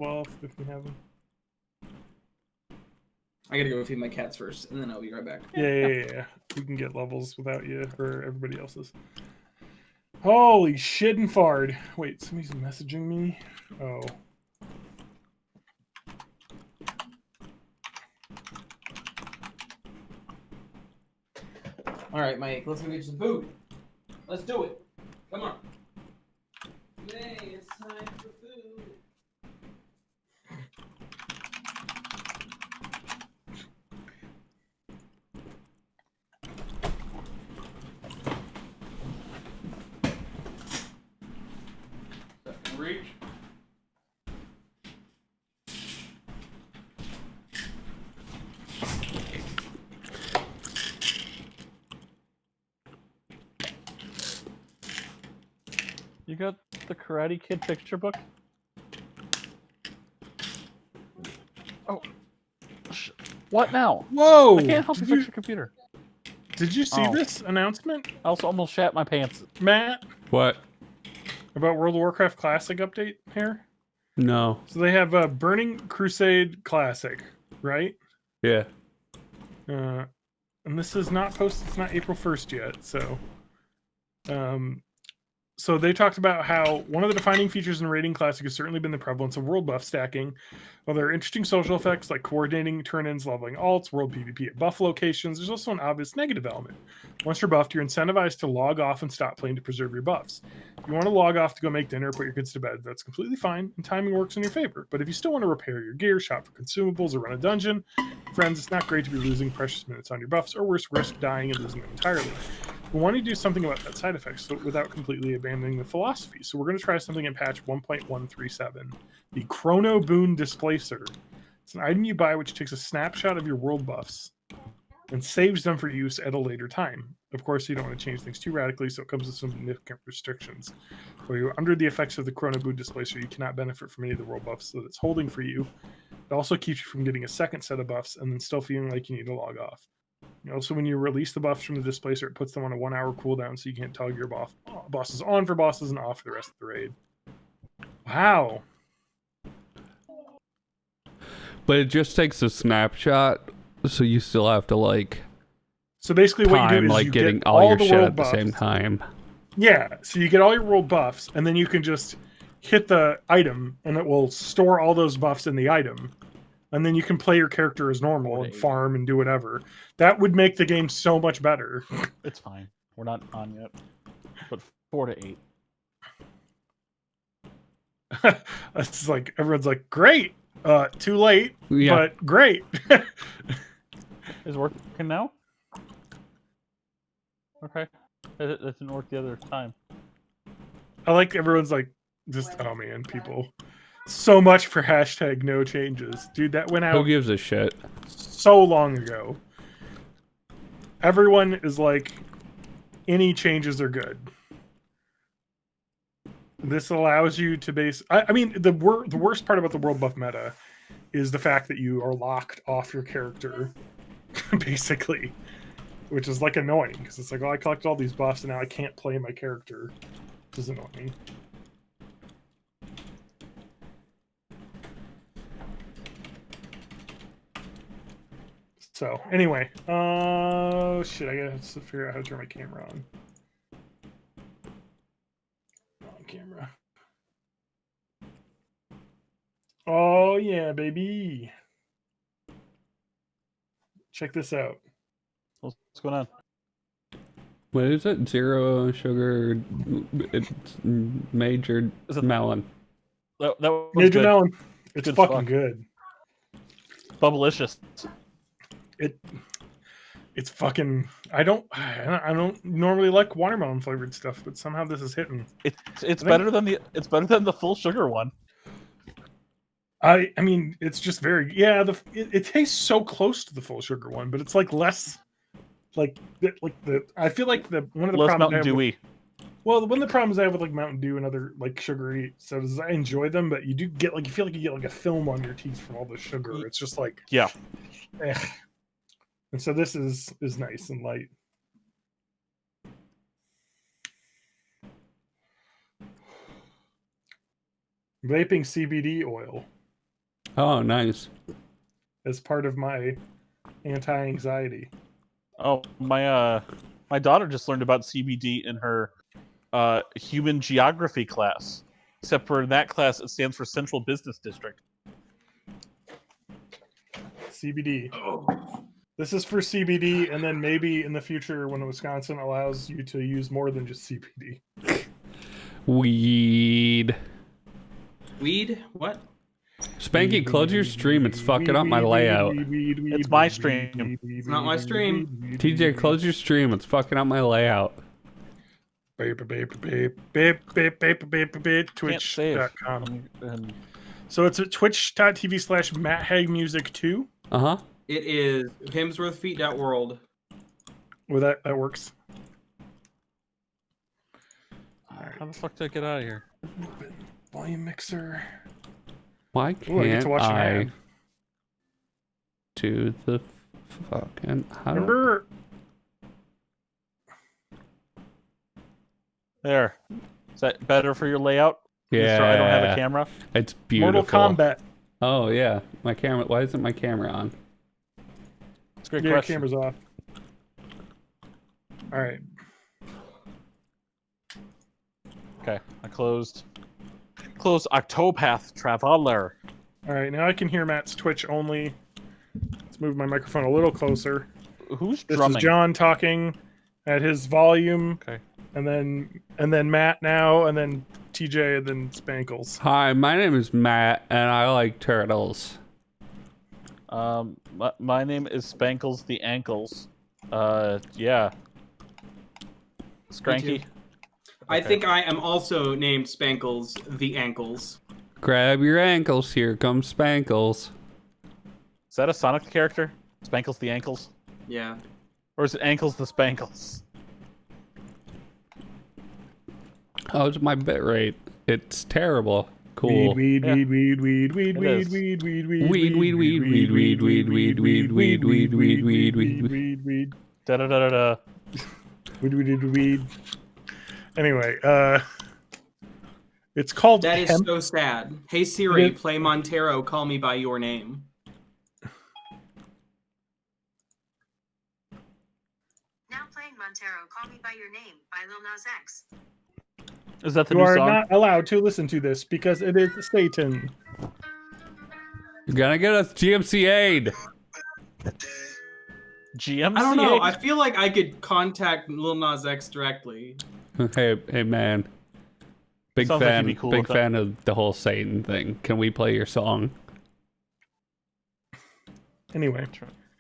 off if you have them. I gotta go feed my cats first, and then I'll be right back. Yeah. We can get levels without you or everybody else's. Holy shit and fart. Wait, somebody's messaging me? Oh. All right, Mike, let's go get some food. Let's do it. Come on. Yay, it's time for food. Reach. You got the Karate Kid picture book? Oh. What now? Whoa! I can't help you fix your computer. Did you see this announcement? I also almost shat my pants. Matt? What? About World of Warcraft Classic update here? No. So they have a Burning Crusade Classic, right? Yeah. And this is not posted, it's not April 1st yet, so... So they talked about how one of the defining features in Raiding Classic has certainly been the prevalence of world buff stacking. While there are interesting social effects like coordinating turn-ins, leveling alts, world PvP at buff locations, there's also an obvious negative element. Once you're buffed, you're incentivized to log off and stop playing to preserve your buffs. If you want to log off to go make dinner or put your kids to bed, that's completely fine, and timing works in your favor. But if you still want to repair your gear, shop for consumables, or run a dungeon, friends, it's not great to be losing precious minutes on your buffs, or worse, risk dying and losing them entirely. We want to do something about that side effect so without completely abandoning the philosophy. So we're going to try something in patch 1.137, the Chrono Boon Displacer. It's an item you buy which takes a snapshot of your world buffs and saves them for use at a later time. Of course, you don't want to change things too radically, so it comes with some significant restrictions. So you're under the effects of the Chrono Boon Displacer, you cannot benefit from any of the world buffs that it's holding for you. It also keeps you from getting a second set of buffs and then still feeling like you need to log off. Also, when you release the buffs from the displacer, it puts them on a 1 hour cooldown, so you can't toggle your bosses on for bosses and off for the rest of the raid. Wow. But it just takes a snapshot, so you still have to like. So basically, what you do is like you getting get all your the shit world at the buffs. same time. Yeah, so you get all your world buffs, and then you can just hit the item, and it will store all those buffs in the item. And then you can play your character as normal and farm and do whatever. That would make the game so much better. It's fine. We're not on yet. But 4 to 8. It's like everyone's like, great, too late, but great. Is it working now? Okay. It didn't work the other time. I like everyone's like, just, oh man, people. So much for hashtag no changes. Dude, that went out. Who gives a shit? So long ago. Everyone is like, any changes are good. This allows you to base... I mean, the worst part about the world buff meta is the fact that you are locked off your character, basically. Which is like annoying, because it's like, oh, I collected all these buffs and now I can't play my character. Which is annoying. So, anyway. Shit, I gotta figure out how to turn my camera on. On camera. Oh, yeah, baby. Check this out. What's going on? What is it? Zero sugar. It's major melon. That was Major good. melon. It's Good fucking fuck. good. Bubblicious. It's fucking. I don't normally like watermelon flavored stuff, but somehow this is hitting. It's better than the full sugar one. I mean, it's just very it tastes so close to the full sugar one, but it's like less like the I feel like one of the less problems Mountain Dewy. One of the problems I have with like Mountain Dew and other like sugary sodas is I enjoy them, but you do get like you feel like you get like a film on your teeth from all the sugar. It's just like eh. And so this is nice and light. Vaping CBD oil. Oh, nice. as part of my anti-anxiety. Oh, my daughter just learned about CBD in her human geography class. Except for in that class, it stands for Central Business District. CBD. Oh. This is for CBD, and then maybe in the future when Wisconsin allows you to use more than just CBD. Weed. Weed? What? Spanky, close your stream. It's fucking up my layout. It's my stream. It's not my stream. TJ, close your stream. It's fucking up my layout. Twitch.com. And So it's at twitch.tv/MattHagMusic2. Uh-huh. It is Hemsworthfeet.world. Well, that works. how the fuck did I get out of here? Volume mixer. Why Ooh, I get can't to watch an I ad. do the fucking... How do... Remember? There. Is that better for your layout? Yeah. So I don't have a camera. It's beautiful. Mortal Kombat. Oh, yeah. My camera... Why isn't my camera on? It's a great Yeah, question. camera's off. All right. Okay, I closed Octopath Traveler. All right. Now I can hear Matt's Twitch only. Let's move my microphone a little closer. Who's This drumming? is John talking at his volume. Okay. And then Matt now, and then TJ, and then Spankles. Hi, my name is Matt, and I like turtles. My name is Spankles the Ankles. Yeah. Skranky. I think I am also named Spankles the Ankles. Grab your ankles, here comes Spankles. Is that a Sonic character? Spankles the Ankles? Yeah. Or is it Ankles the Spankles? Oh, it's my bit rate. It's terrible. Cool. Weed, Yeah. weed, weed, weed, weed, It weed, is. weed, weed, weed, Weed, weed, weed, weed, weed, weed, weed, weed, weed, weed, weed, weed, weed. weed, weed, Da da da da da. weed, weed, weed. Anyway, it's called That is Hemp. so sad. Hey Siri, It- play Montero, Call Me By Your Name. Now playing Montero, Call Me By Your Name by Lil Nas X. Is that the You new are song? not allowed to listen to this because it is Satan. You're gonna get us GMCA'd. GMC? I don't know. I feel like I could contact Lil Nas X directly. Hey, man. Big Sounds like fan. you'd be cool Big with that. fan of the whole Satan thing. Can we play your song? Anyway,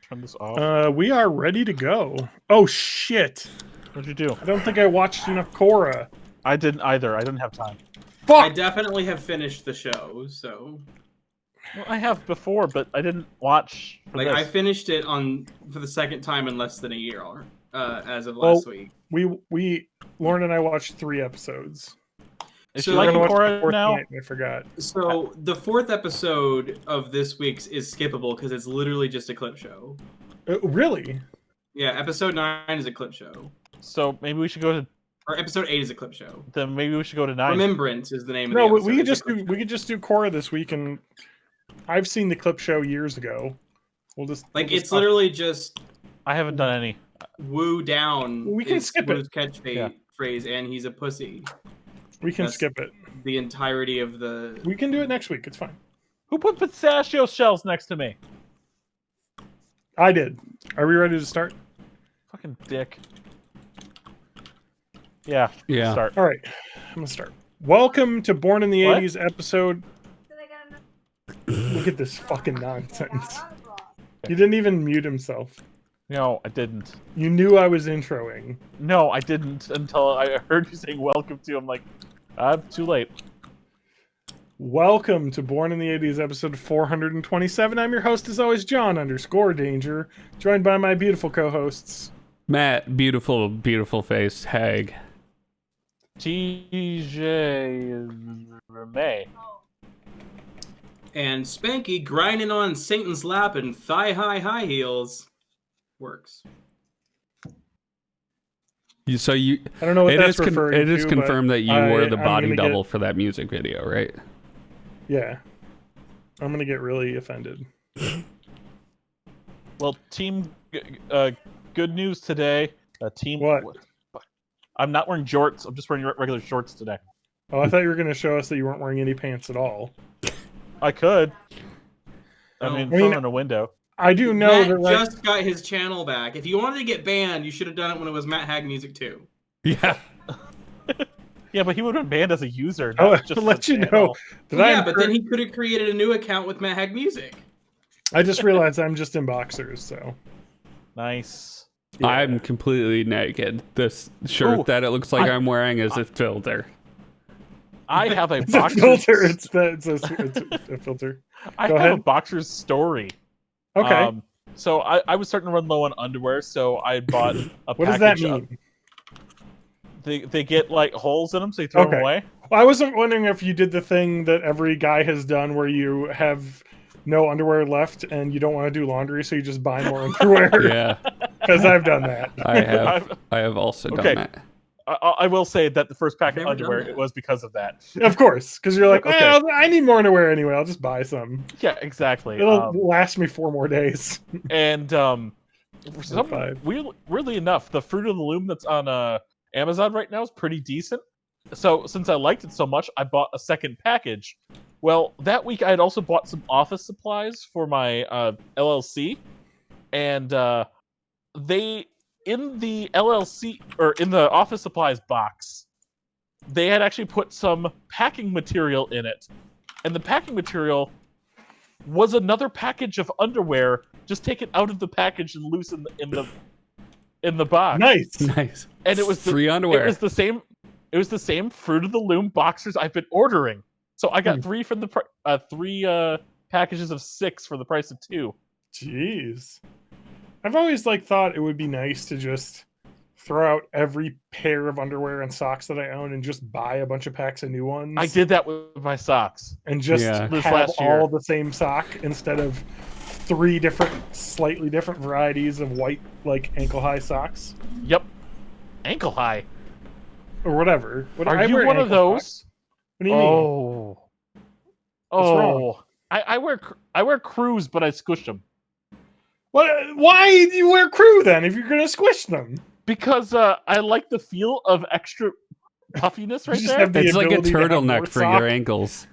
Turn this off. we are ready to go. Oh shit! What'd you do? I don't think I watched enough Korra. I didn't either. I didn't have time. I Fuck! definitely have finished the show, so Well, I have before, but I didn't watch. For like this. I finished it for the second time in less than a year, as of Well, last week. Lauren and I watched 3 episodes. Is so she We're liking gonna watch the Korra fourth now? tonight, and I forgot. So the 4th episode of this week's is skippable because it's literally just a clip show. Really? Yeah, episode 9 is a clip show, So maybe we should go to. or episode 8 is a clip show. Then maybe we should go to 9. Remembrance is the name of No, the episode. we could It's a just clip do show. we could just do Korra this week, and I've seen the clip show years ago. We'll just It's literally just I haven't done any. woo down. We can is skip it. Woo's catchphrase, and he's a pussy. we can that's- skip it. The entirety of the. We can do it next week. It's fine. Who put pistachio shells next to me? I did. Are we ready to start? Fucking dick. Yeah. Yeah. Start. All right, I'm gonna start. Welcome to Born in the What? 80s episode. Look at this fucking nonsense. He didn't even mute himself. No, I didn't. You knew I was introing. No, I didn't until I heard you saying welcome to. I'm like, I'm too late. Welcome to Born in the 80s episode 427. I'm your host, as always, John_Danger, joined by my beautiful co-hosts. Matt, beautiful, beautiful face, Hag. TJ May. And Spanky grinding on Satan's lap in thigh-high heels. Works. So you, I don't know what it that's is, referring it is to, but confirmed that you I'm were the gonna body get- double for that music video, right? Yeah. I'm gonna get really offended. Well, team, good news today. Team. What? I'm not wearing jorts. I'm just wearing regular shorts today. Oh, I thought you were gonna show us that you weren't wearing any pants at all. I could. I No. mean, I mean- phone in a window. I do know Matt that like, just got his channel back. If you wanted to get banned, you should have done it when it was Matt Hag Music too. Yeah. Yeah, but he would have been banned as a user. I'll Not just let the you know channel. that Yeah, but then he could have created a new account with Matt Hag Music. I just realized I'm just in boxers, so Nice. yeah. I'm completely naked. This shirt Ooh, that it looks like I- I'm wearing is a filter. I have a It's a boxer's filter. It's a filter. I Go have a ahead. boxer's story. Okay. So I was starting to run low on underwear, so I bought a What does that package of- mean? They get like holes in them, so you throw Okay. them away. Well, I wasn't wondering if you did the thing that every guy has done where you have no underwear left and you don't want to do laundry, so you just buy more underwear. Yeah, Because I've done that. I have also done Okay. that. I will say that the first pack of Never done underwear that. it was because of that. Of course, because you're like, Okay. well, I need more underwear anyway. I'll just buy some. Yeah, exactly. It'll last me 4 more days. And for some, Five. weirdly enough, the Fruit of the Loom that's on Amazon right now is pretty decent. So since I liked it so much, I bought a second package. Well, that week I had also bought some office supplies for my LLC, and they in the LLC or in the office supplies box, they had actually put some packing material in it, and the packing material was another package of underwear just taken out of the package and loose in the box. Nice. Nice. And it was the, Free underwear. It was the same. It was the same Fruit of the Loom boxers I've been ordering. So I got Hmm. 3 from the 3 packages of 6 for the price of 2. Jeez. I've always thought it would be nice to just throw out every pair of underwear and socks that I own and just buy a bunch of packs of new ones. I did that with my socks. And just Yeah. This have last year. all the same sock instead of 3 different, slightly different varieties of white, ankle high socks Yep. Ankle high. or whatever. Are I you wear one of ankle those? socks. What do you mean? Oh. What's wrong? Oh. I wear crews, but I squish them Why do you wear crew then if you're gonna squish them? because I like the feel of extra puffiness right You just there. have the It's like a ability to have more turtleneck for sock. your ankles.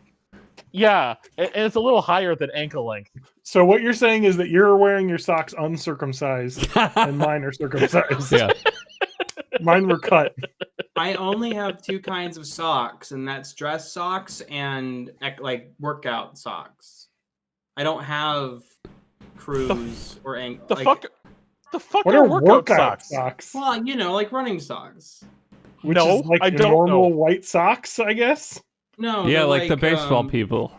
Yeah, and it's a little higher than ankle length. So what you're saying is that you're wearing your socks uncircumcised and mine are circumcised. Yeah. Mine were cut. I only have 2 kinds of socks, and that's dress socks and workout socks. I don't have crews or The fuck What are are workout workout socks? socks? Well, like running socks. Which No, is like I don't normal know. white socks, I guess. No, Yeah, they're like the baseball people.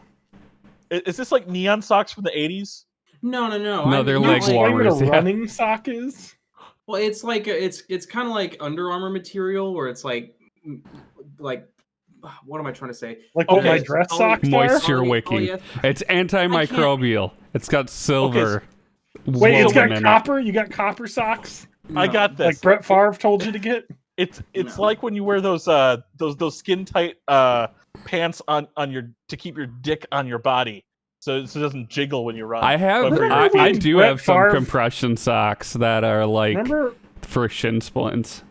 people. Is this like neon socks from the 80s? No. No, they're You leg explain what warmers, a yeah. running sock is? Well, it's like it's kind of like Under Armour material, where it's like what am I trying to say? Like what Okay, my so dress I'll- socks Moisture are? wicking. yes. It's antimicrobial. It's got silver. Wait, it's woven got in it. copper? You got copper socks? I No. got this. Like Brett Favre told you to get? It's No. like when you wear those skin tight pants on your to keep your dick on your body, so it doesn't jiggle when you run. I have. But for your I feet. do Brett have some Favre- compression socks that are like Remember for shin splints.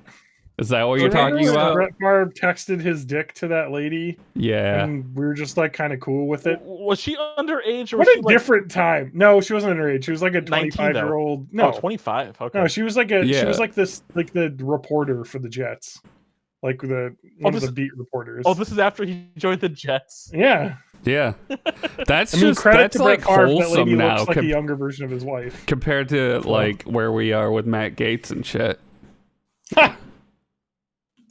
Is that what you're remember talking when about? Brett Favre texted his dick to that lady Yeah. and we were just kind of cool with it? Was she underage or What was a she like different time. No, she wasn't underage. She was like a 19 though? 25-year-old. No, No, 25. Okay. no, she was like she Yeah. was like this, like the reporter for the Jets. Like one of this- the beat reporters. Oh, this is after he joined the Jets. yeah. Yeah. That's I mean, just credit that's to Brett like Favre. That wholesome lady now looks like a younger version of his wife. compared to like where we are with Matt Gates and shit.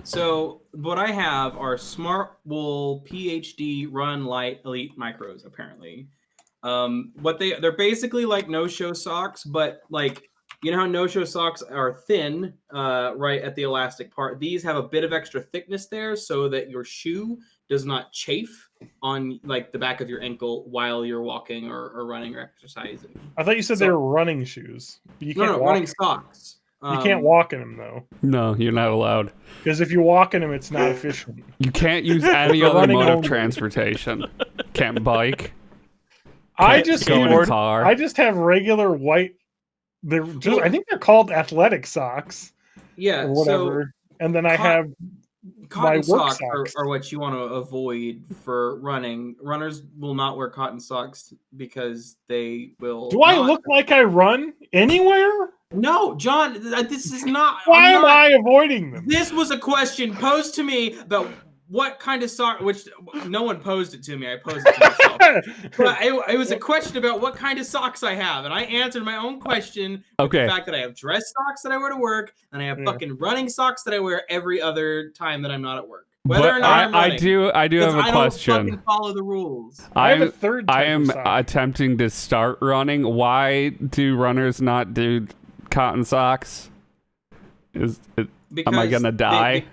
So what I have are Smart Wool PhD Run Light Elite Micros. Apparently, they're basically like no-show socks, but like you know how no-show socks are thin, right at the elastic part. These have a bit of extra thickness there, so that your shoe does not chafe on like the back of your ankle while you're walking or running or exercising. I thought you said they were running shoes. You can't No, walk. running socks. You can't walk in them though, No, you're not allowed. because if you walk in them, it's not efficient. You can't use any For other running mode of only. transportation. Can't bike. I Can't just go in a skateboard. car. I just have regular white. They're just. I think they're called athletic socks Yeah, or whatever. And then I cot- have cotton work socks socks. are what you want to avoid for running. Runners will not wear cotton socks because they will. Do I not- look like I run anywhere? No, John. This is not. Why I'm am not- I avoiding them? This was a question posed to me about what kind of sock. Which no one posed it to me. I posed it to myself. But it was a question about what kind of socks I have, and I answered my own question. With Okay. the fact that I have dress socks that I wear to work, and I have Yeah. fucking running socks that I wear every other time that I'm not at work. Whether But or not I'm I running. do have Because a I don't question. fucking follow the rules. I have a I'm third. I type am of sock. attempting to start running. Why do runners not do cotton socks? Am I Because gonna die?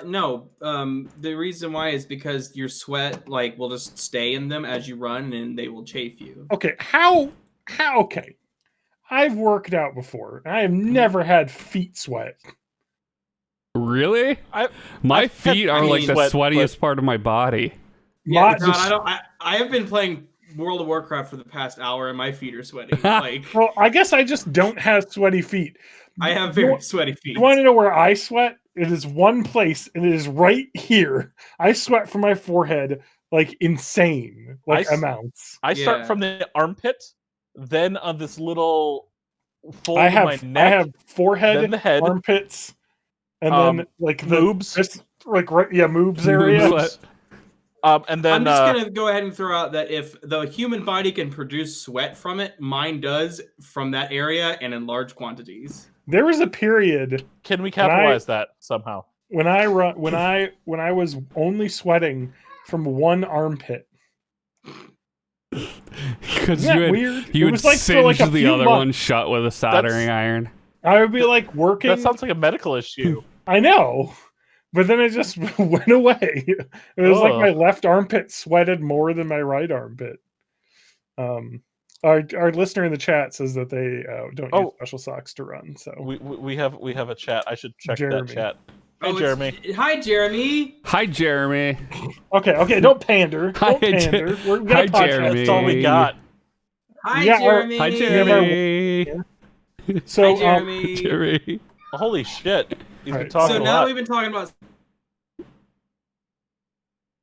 No. The reason why is because your sweat will just stay in them as you run, and they will chafe you. Okay, how? Okay, I've worked out before. I have never had feet sweat. Really? My I've had feet are like the sweat, sweatiest part of my body. Yeah, My- John, I don't. I have been playing World of Warcraft for the past hour, and my feet are sweaty. Like Well, I guess I just don't have sweaty feet. I have very sweaty feet. You want to know where I sweat? It is one place, and it is right here. I sweat from my forehead like insane, like I s- amounts. I start Yeah. from the armpit, then on this little fold I of my have neck, I have forehead, then the head, armpits, and Um, then like the moobs, this, like right, yeah, moobs area. What? and then I'm just gonna go ahead and throw out that if the human body can produce sweat from it, mine does from that area and in large quantities. There was a period can we capitalize that somehow? when I was only sweating from one armpit. Because Isn't that you would, weird? you It would was like for singe like a the few other months. one shut with a soldering iron. I would be like working. That sounds like a medical issue. I know, but then it just went away. It was like Ugh. my left armpit sweated more than my right armpit. Our listener in the chat says that they don't use Oh. special socks to run. So We have a chat. I should check Jeremy. that chat. Hey, Oh, Jeremy. Hi, Jeremy. Hi, Jeremy. okay, don't pander. Hi, Don't pander. We're gonna Hi, podcast. Jeremy. That's all we got. Hi, Yeah, Jeremy. Hi, Yeah, Jeremy. So Hi, Jeremy. Jeremy. Holy shit! He's been Alright, talking So a now that lot. we've been talking about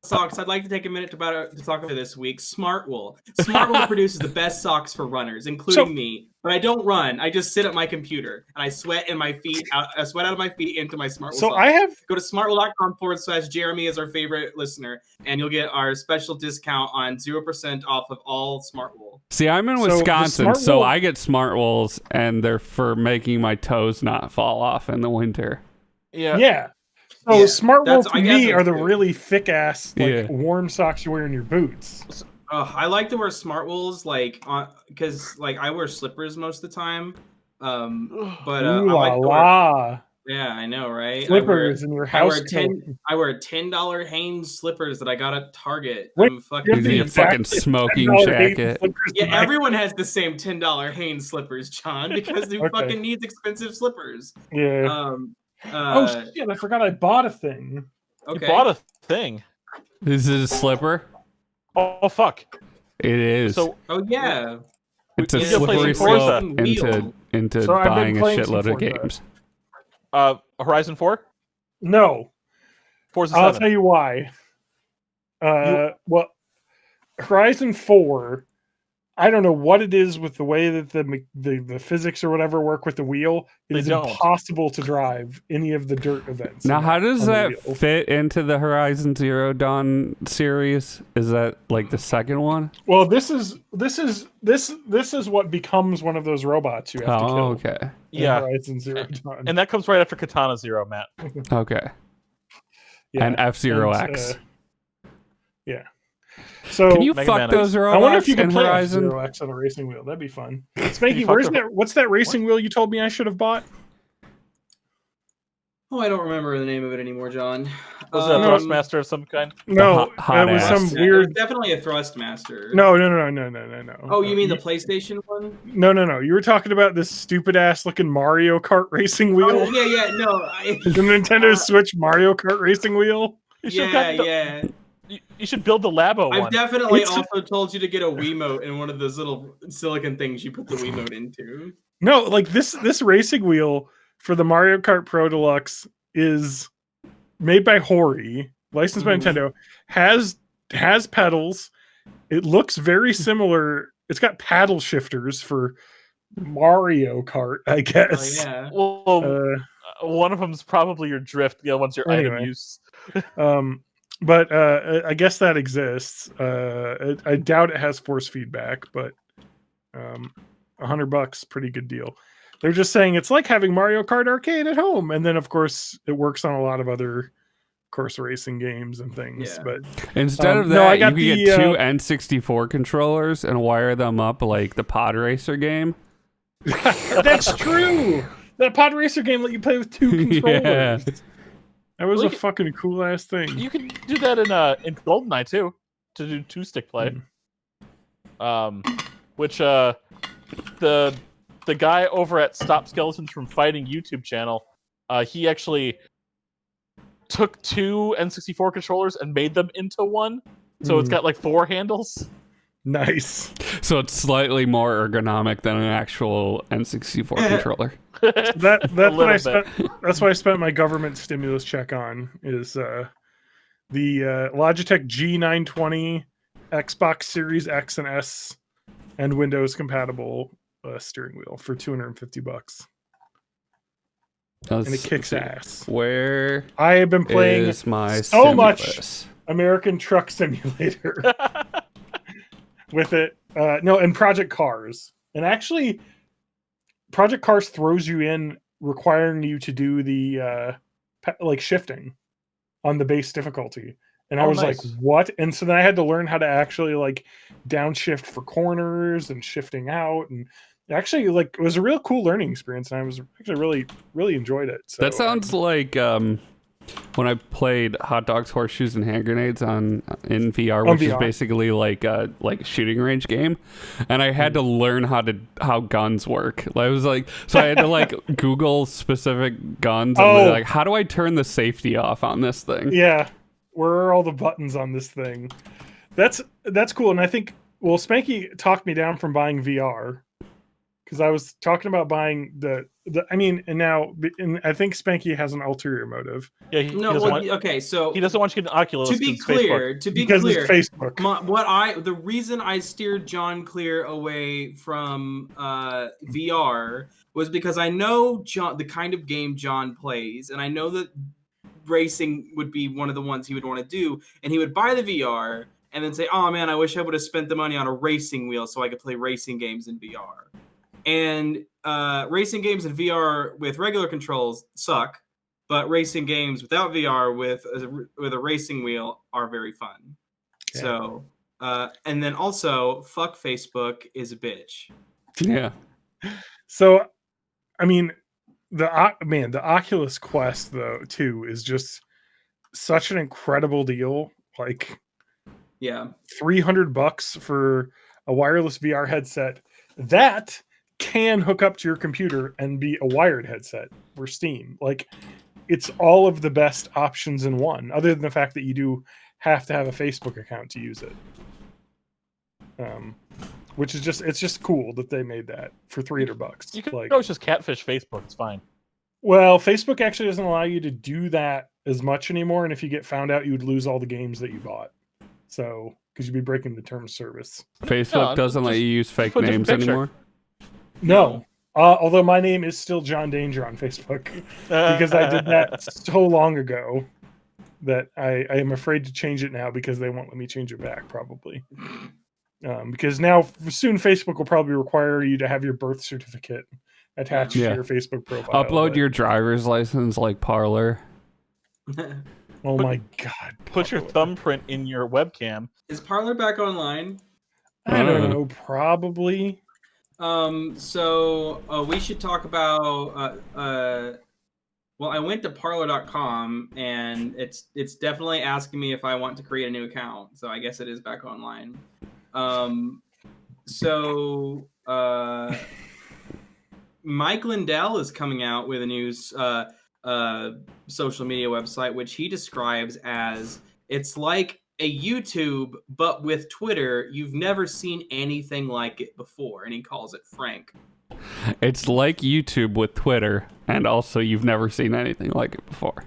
socks, I'd like to take a minute to talk about this week. Smartwool. Smartwool produces the best socks for runners, including me. But I don't run. I just sit at my computer and I sweat in my feet. I sweat out of my feet into my Smartwool. So socks. I have Go to smartwool.com/Jeremy is our favorite listener, and you'll get our special discount on 0% off of all Smartwool. See, I'm in So the Wisconsin, so Smartwool- I get smart wools, and they're for making my toes not fall off in the winter. Yeah. yeah. So Yeah, Smartwool that's- to I get me those are the too. really thick ass Yeah. warm socks you wear in your boots. I like to wear Smartwools because I wear slippers most of the time. But Ooh I la like to wear, la. yeah, I know, right? Slippers in your house. I wear $10 Hanes slippers that I got at Target. Wait, I'm you fucking have the Your exact fucking smoking $10 jacket. slippers yeah. tonight. Everyone has the same $10 Hanes slippers, John, because who Okay. fucking needs expensive slippers? Yeah. Oh Uh, shit! I forgot I bought a thing. okay. You bought a thing. Is it a slipper? Oh fuck! It is. So Oh yeah. it's a we can play slippery some Forza. slope into So I've been buying a playing some shitload of Forza. games. Horizon 4, No, Forza I'll 7. tell you why. Well, Horizon 4, I don't know what it is with the way that the physics or whatever work with the wheel. It They is don't. impossible to drive any of the dirt events. Now, how does on the that wheel. fit into the Horizon Zero Dawn series? Is that like the second one? Well, this is what becomes one of those robots you have to kill. Oh, okay. in Yeah, Horizon Zero Dawn. and that comes right after Katana Zero, Matt. Okay. Yeah, And F-Zero and, X. yeah. So Can you Mega fuck Man those X. robots I wonder if you in can play Horizon? Zero X on a racing wheel. That'd be fun. you Spanky, fuck where's the- that? What's that racing wheel you told me I should have bought? Oh, I don't remember the name of it anymore, John. Was it a No. Thrustmaster of some kind? No, hot it was ass. some Yeah, it was weird. definitely a Thrustmaster. No. Oh, you mean the PlayStation one? No. You were talking about this stupid ass looking Mario Kart racing wheel. Oh, yeah. No. The Nintendo Switch Mario Kart racing wheel. You should've Yeah, gotten the- yeah. You should build the Labo I've one. definitely It's- also told you to get a Wiimote in one of those little silicon things you put the Wiimote into. No, like this racing wheel for the Mario Kart Pro Deluxe is made by Hori, licensed by Mhm. Nintendo, has pedals. It looks very similar. It's got paddle shifters for Mario Kart, I Oh guess. yeah. Well, one of them's probably your drift. The other one's your item Anyway. use. But I guess that exists. I doubt it has force feedback, but $100, pretty good deal. They're just saying it's like having Mario Kart Arcade at home, and then of course it works on a lot of other course racing games and things. Yeah. But Instead of no, that, I you got could the, get two N64 controllers and wire them up like the Pod Racer game. that's true. That Pod Racer game let you play with two controllers. That was Well, a fucking cool ass thing. You can do that in GoldenEye too, to do 2-stick play. Which the guy over at Stop Skeletons from Fighting YouTube channel, he actually took two N64 controllers and made them into one. So it's Mm. got like 4 handles. Nice. So it's slightly more ergonomic than an actual N64 controller. That's A what I little spent. That's what I spent my government stimulus check on. Is the Logitech G920 Xbox Series X and S and Windows compatible steering wheel for $250, and it kicks ass. Where I have been playing is my so much stimulus? American Truck Simulator with it. No, and Project Cars. And actually, Project Cars throws you in requiring you to do the like shifting on the base difficulty. And I Oh, was nice. like, what? And so then I had to learn how to actually like downshift for corners and shifting out. And actually, like, it was a real cool learning experience. And I was actually really, really enjoyed it. So, That sounds like when I played Hot Dogs, Horseshoes, and Hand Grenades in VR, On which is VR. basically like a shooting range game, and I had to learn how guns work. I was like, so I had to like Google specific guns and Oh. like, how do I turn the safety off on this thing? yeah, where are all the buttons on this thing? That's cool. And I think, well, Spanky talked me down from buying VR because I was talking about buying the I mean, and now, and I think Spanky has an ulterior motive Yeah, he, No, doesn't well, want, okay, so he doesn't want you to get an Oculus. to be 'cause it's Facebook. clear, because it's Facebook. the reason I steered John Clear away from VR was because I know the kind of game John plays, and I know that racing would be one of the ones he would want to do, and he would buy the VR and then say, "Oh man, I wish I would have spent the money on a racing wheel so I could play racing games in VR." And racing games in VR with regular controls suck, but racing games without VR with a racing wheel are very fun. Yeah. So, and then also, fuck Facebook is a bitch. Yeah. So, I mean, the Oculus Quest though too is just such an incredible deal. Like Yeah, $300 for a wireless VR headset that can hook up to your computer and be a wired headset for Steam. Like, it's all of the best options in one, other than the fact that you do have to have a Facebook account to use it. Which is it's just cool that they made that for $300. You can Like, always just catfish Facebook. It's fine. well, Facebook actually doesn't allow you to do that as much anymore, and if you get found out, you would lose all the games that you bought. So, because you'd be breaking the terms of service. Facebook No, doesn't let just you use fake put a different names picture. anymore. No. Although my name is still John Danger on Facebook because I did that so long ago that I am afraid to change it now because they won't let me change it back probably. Because now soon Facebook will probably require you to have your birth certificate attached Yeah. to your Facebook profile. Upload but- your driver's license like Parlor. Oh my god! Put your Parler. thumbprint in your webcam. is Parlor back online? I don't know. Probably. So we should talk about. Well, I went to Parlor.com and it's definitely asking me if I want to create a new account. So I guess it is back online. So Mike Lindell is coming out with a new social media website, which he describes as it's like a YouTube, but with Twitter. You've never seen anything like it before, and he calls it Frank. It's like YouTube with Twitter, and also you've never seen anything like it before.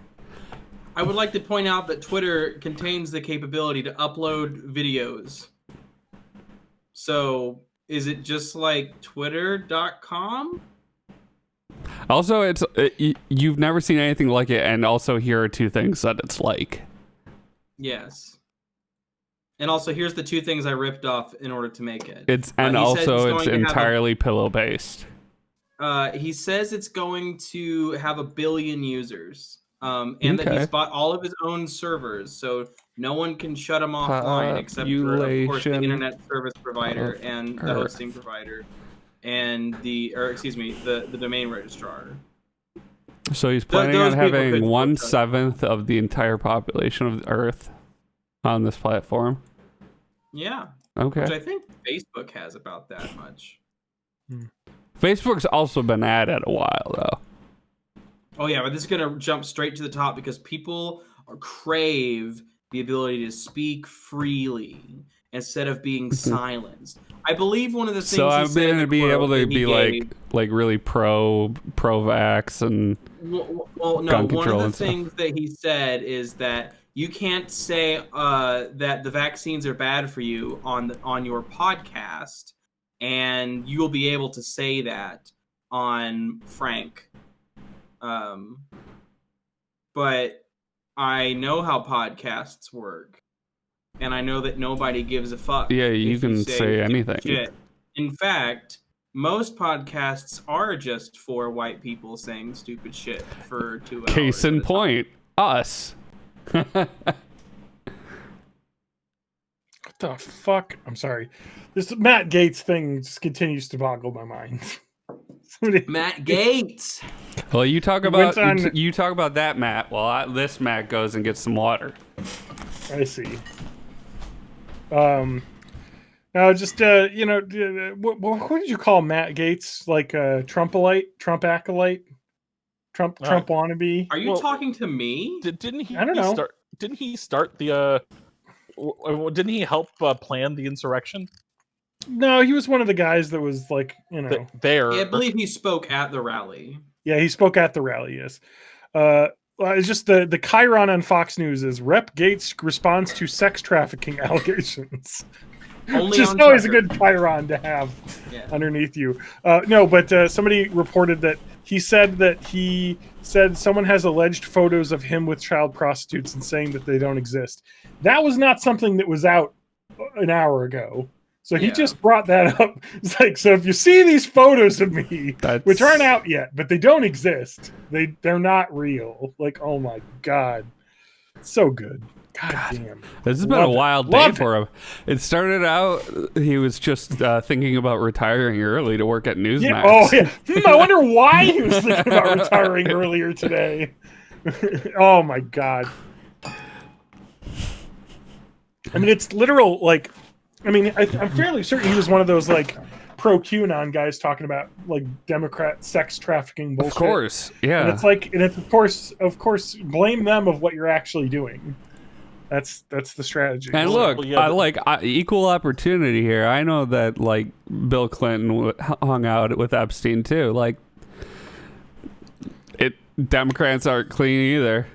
I would like to point out that Twitter contains the capability to upload videos. So, is it just like twitter.com? Also, you've never seen anything like it, and also here are two things that it's like. Yes. And also, here's the two things I ripped off in order to make it. It's He says also going it's to have entirely pillow based. He says it's going to have 1 billion users, and that he's bought all of his own servers, so no one can shut him offline except for, of course, the internet service provider and the hosting provider, and the domain registrar. So he's planning on those people having could 1/7 of the entire population of the Earth on this platform. Yeah, Okay. which I think Facebook has about that much. Facebook's also been at it a while, though. Oh yeah, but this is gonna jump straight to the top because people crave the ability to speak freely instead of being silenced. I believe one of the things. So he I'm said in going to the be quote able to that he be gave- like really pro-vax and Well, no. gun One control of the and stuff. things that he said is that you can't say that the vaccines are bad for you on your podcast, and you will be able to say that on Frank. But I know how podcasts work, and I know that nobody gives a fuck. Yeah, you if can say stupid anything. shit. In fact, most podcasts are just for white people saying stupid shit for 2 hours. case at in a time. point, us. What the fuck? I'm sorry. This Matt Gates thing just continues to boggle my mind. Somebody- Matt Gates. Well, you talk He about went on- you talk about that, Matt. While this Matt goes and gets some water. I see. Now just what did you call Matt Gates? Like a Trumpalite, Trump acolyte, Trump wannabe? Are you Well, talking to me? Didn't he? I don't know. Didn't he start the? Didn't he help plan the insurrection? No, he was one of the guys that was like, There. I believe he spoke at the rally. Yeah, he spoke at the rally. Yes. It's just the Chiron on Fox News is Rep Gates responds to sex trafficking allegations. Only Just on always a Tucker. good Chiron to have Yeah. underneath you. No, but somebody reported that he said someone has alleged photos of him with child prostitutes and saying that they don't exist. That was not something that was out an hour ago. So he Yeah. just brought that up. It's like, so if you see these photos of me, That's which aren't out yet, but they don't exist. They're not real. Like, oh my god, so good. God damn. This has been a Love it. wild day Love it. for him. It started out he was just thinking about retiring early to work at Newsmax. Yeah. Oh yeah. I wonder why he was thinking about retiring earlier today. Oh my god. I mean, it's literal. Like, I mean, I'm fairly certain he was one of those like pro QAnon guys talking about like Democrat sex trafficking bullshit. Of course, And yeah. it's like, and it's of course, blame them of what you're actually doing. That's the strategy. And look, Well, yeah, equal opportunity here. I know that like Bill Clinton hung out with Epstein too. Like, Democrats aren't clean either.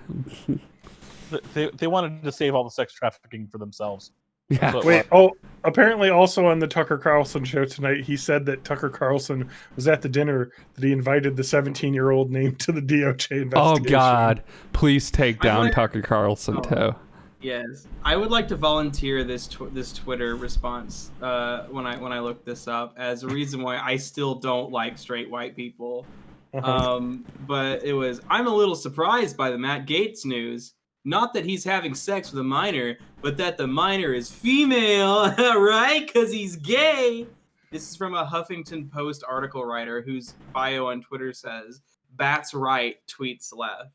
They wanted to save all the sex trafficking for themselves. Yeah. But Wait, oh, apparently also on the Tucker Carlson show tonight, he said that Tucker Carlson was at the dinner that he invited the 17-year-old named to the DOJ investigation. Oh God! Please take I down wonder- Tucker Carlson Oh. too. Yes, I would like to volunteer this Twitter response when I look this up as a reason why I still don't like straight white people. But it was, I'm a little surprised by the Matt Gates news. Not that he's having sex with a minor, but that the minor is female, right? Because he's gay. This is from a Huffington Post article writer whose bio on Twitter says, "Bats right, tweets left."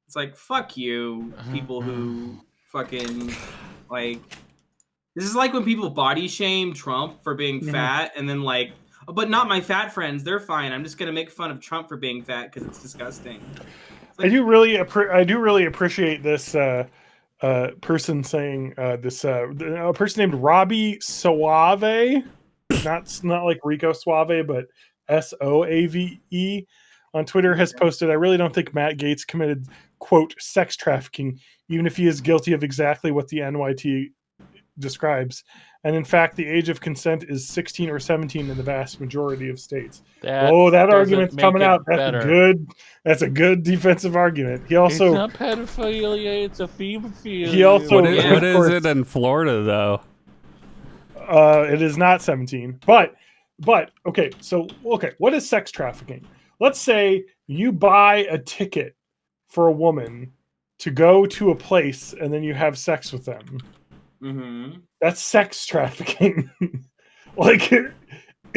It's like, fuck you, people who fucking, like... This is like when people body shame Trump for being Mhm. fat, and then like, "Oh, but not my fat friends, they're fine. I'm just gonna make fun of Trump for being fat because it's disgusting." I do really appreciate this person saying a person named Robbie Suave, not like Rico Suave, but SOAVE on Twitter has posted, I really don't think Matt Gaetz committed, quote, sex trafficking, even if he is guilty of exactly what the NYT describes. And in fact, the age of consent is 16 or 17 in the vast majority of states. That argument's coming out. That's a good defensive argument. He also, it's not pedophilia, it's a femophilia. He also, what is it in Florida though? It is not 17. But okay, what is sex trafficking? Let's say you buy a ticket for a woman to go to a place and then you have sex with them. Mm-hmm. That's sex trafficking. Like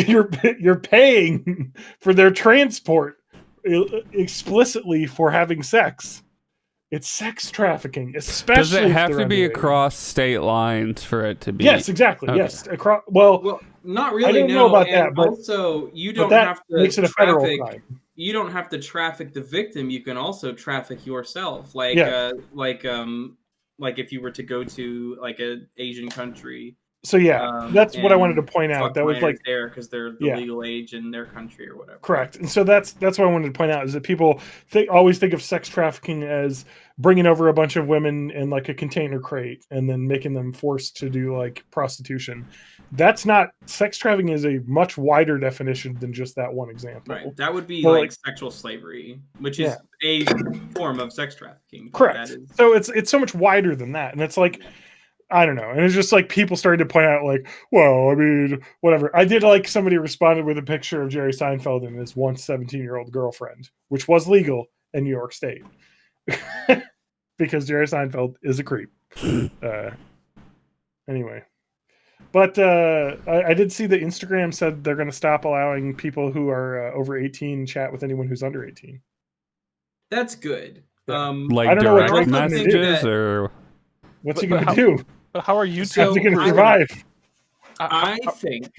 you're paying for their transport explicitly for having sex. It's sex trafficking, especially. Does it have to be across state lines for it to be? Yes, exactly. Okay. Yes, across. Well, not really. I don't know about that, but also you don't have to makes it a federal crime. You don't have to traffic the victim. You can also traffic yourself, like if you were to go to like an Asian country. So that's what I wanted to point out. That was like there because they're the legal age in their country or whatever. Correct. And so that's what I wanted to point out is that people always think of sex trafficking as bringing over a bunch of women in like a container crate and then making them forced to do like prostitution. That's not, sex trafficking is a much wider definition than just that one example. Right. That would be like sexual slavery, which is a form of sex trafficking. Correct. So it's so much wider than that. And it's like, I don't know. And it's just like people started to point out like, well, I mean, whatever. I did like somebody responded with a picture of Jerry Seinfeld and his once 17-year-old girlfriend, which was legal in New York State. Because Jerry Seinfeld is a creep. Anyway. But I did see that Instagram said they're going to stop allowing people who are over 18 chat with anyone who's under 18. That's good. Like I don't know what direct messages or... What's he going to do? How are you How's he going to survive? I think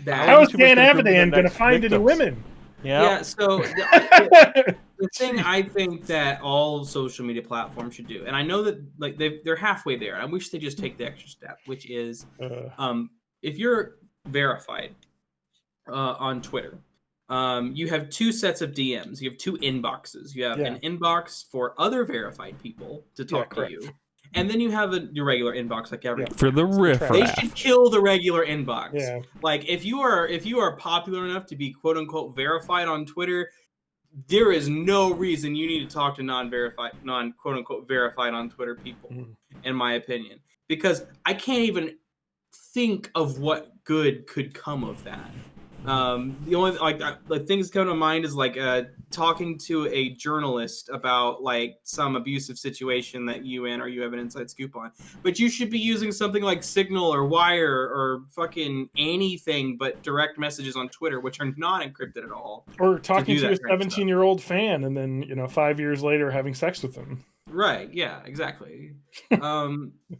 that... How is Dan Avidan going to find any women? Yeah, so the thing I think that all social media platforms should do, and I know that like they're halfway there. I wish they just take the extra step, which is if you're verified on Twitter, you have two sets of DMs. You have two inboxes. You have an inbox for other verified people to talk to you. And then you have your regular inbox, like every for the riff. They should kill the regular inbox. Yeah. Like if you are popular enough to be quote unquote verified on Twitter, there is no reason you need to talk to non quote unquote verified on Twitter people, in my opinion. Because I can't even think of what good could come of that. The only like things that come to mind is like talking to a journalist about like some abusive situation that you have an inside scoop on, but you should be using something like Signal or Wire or fucking anything but direct messages on Twitter, which are not encrypted at all. Or talking to a 17-year-old fan and then 5 years later having sex with them. Right. Yeah. Exactly.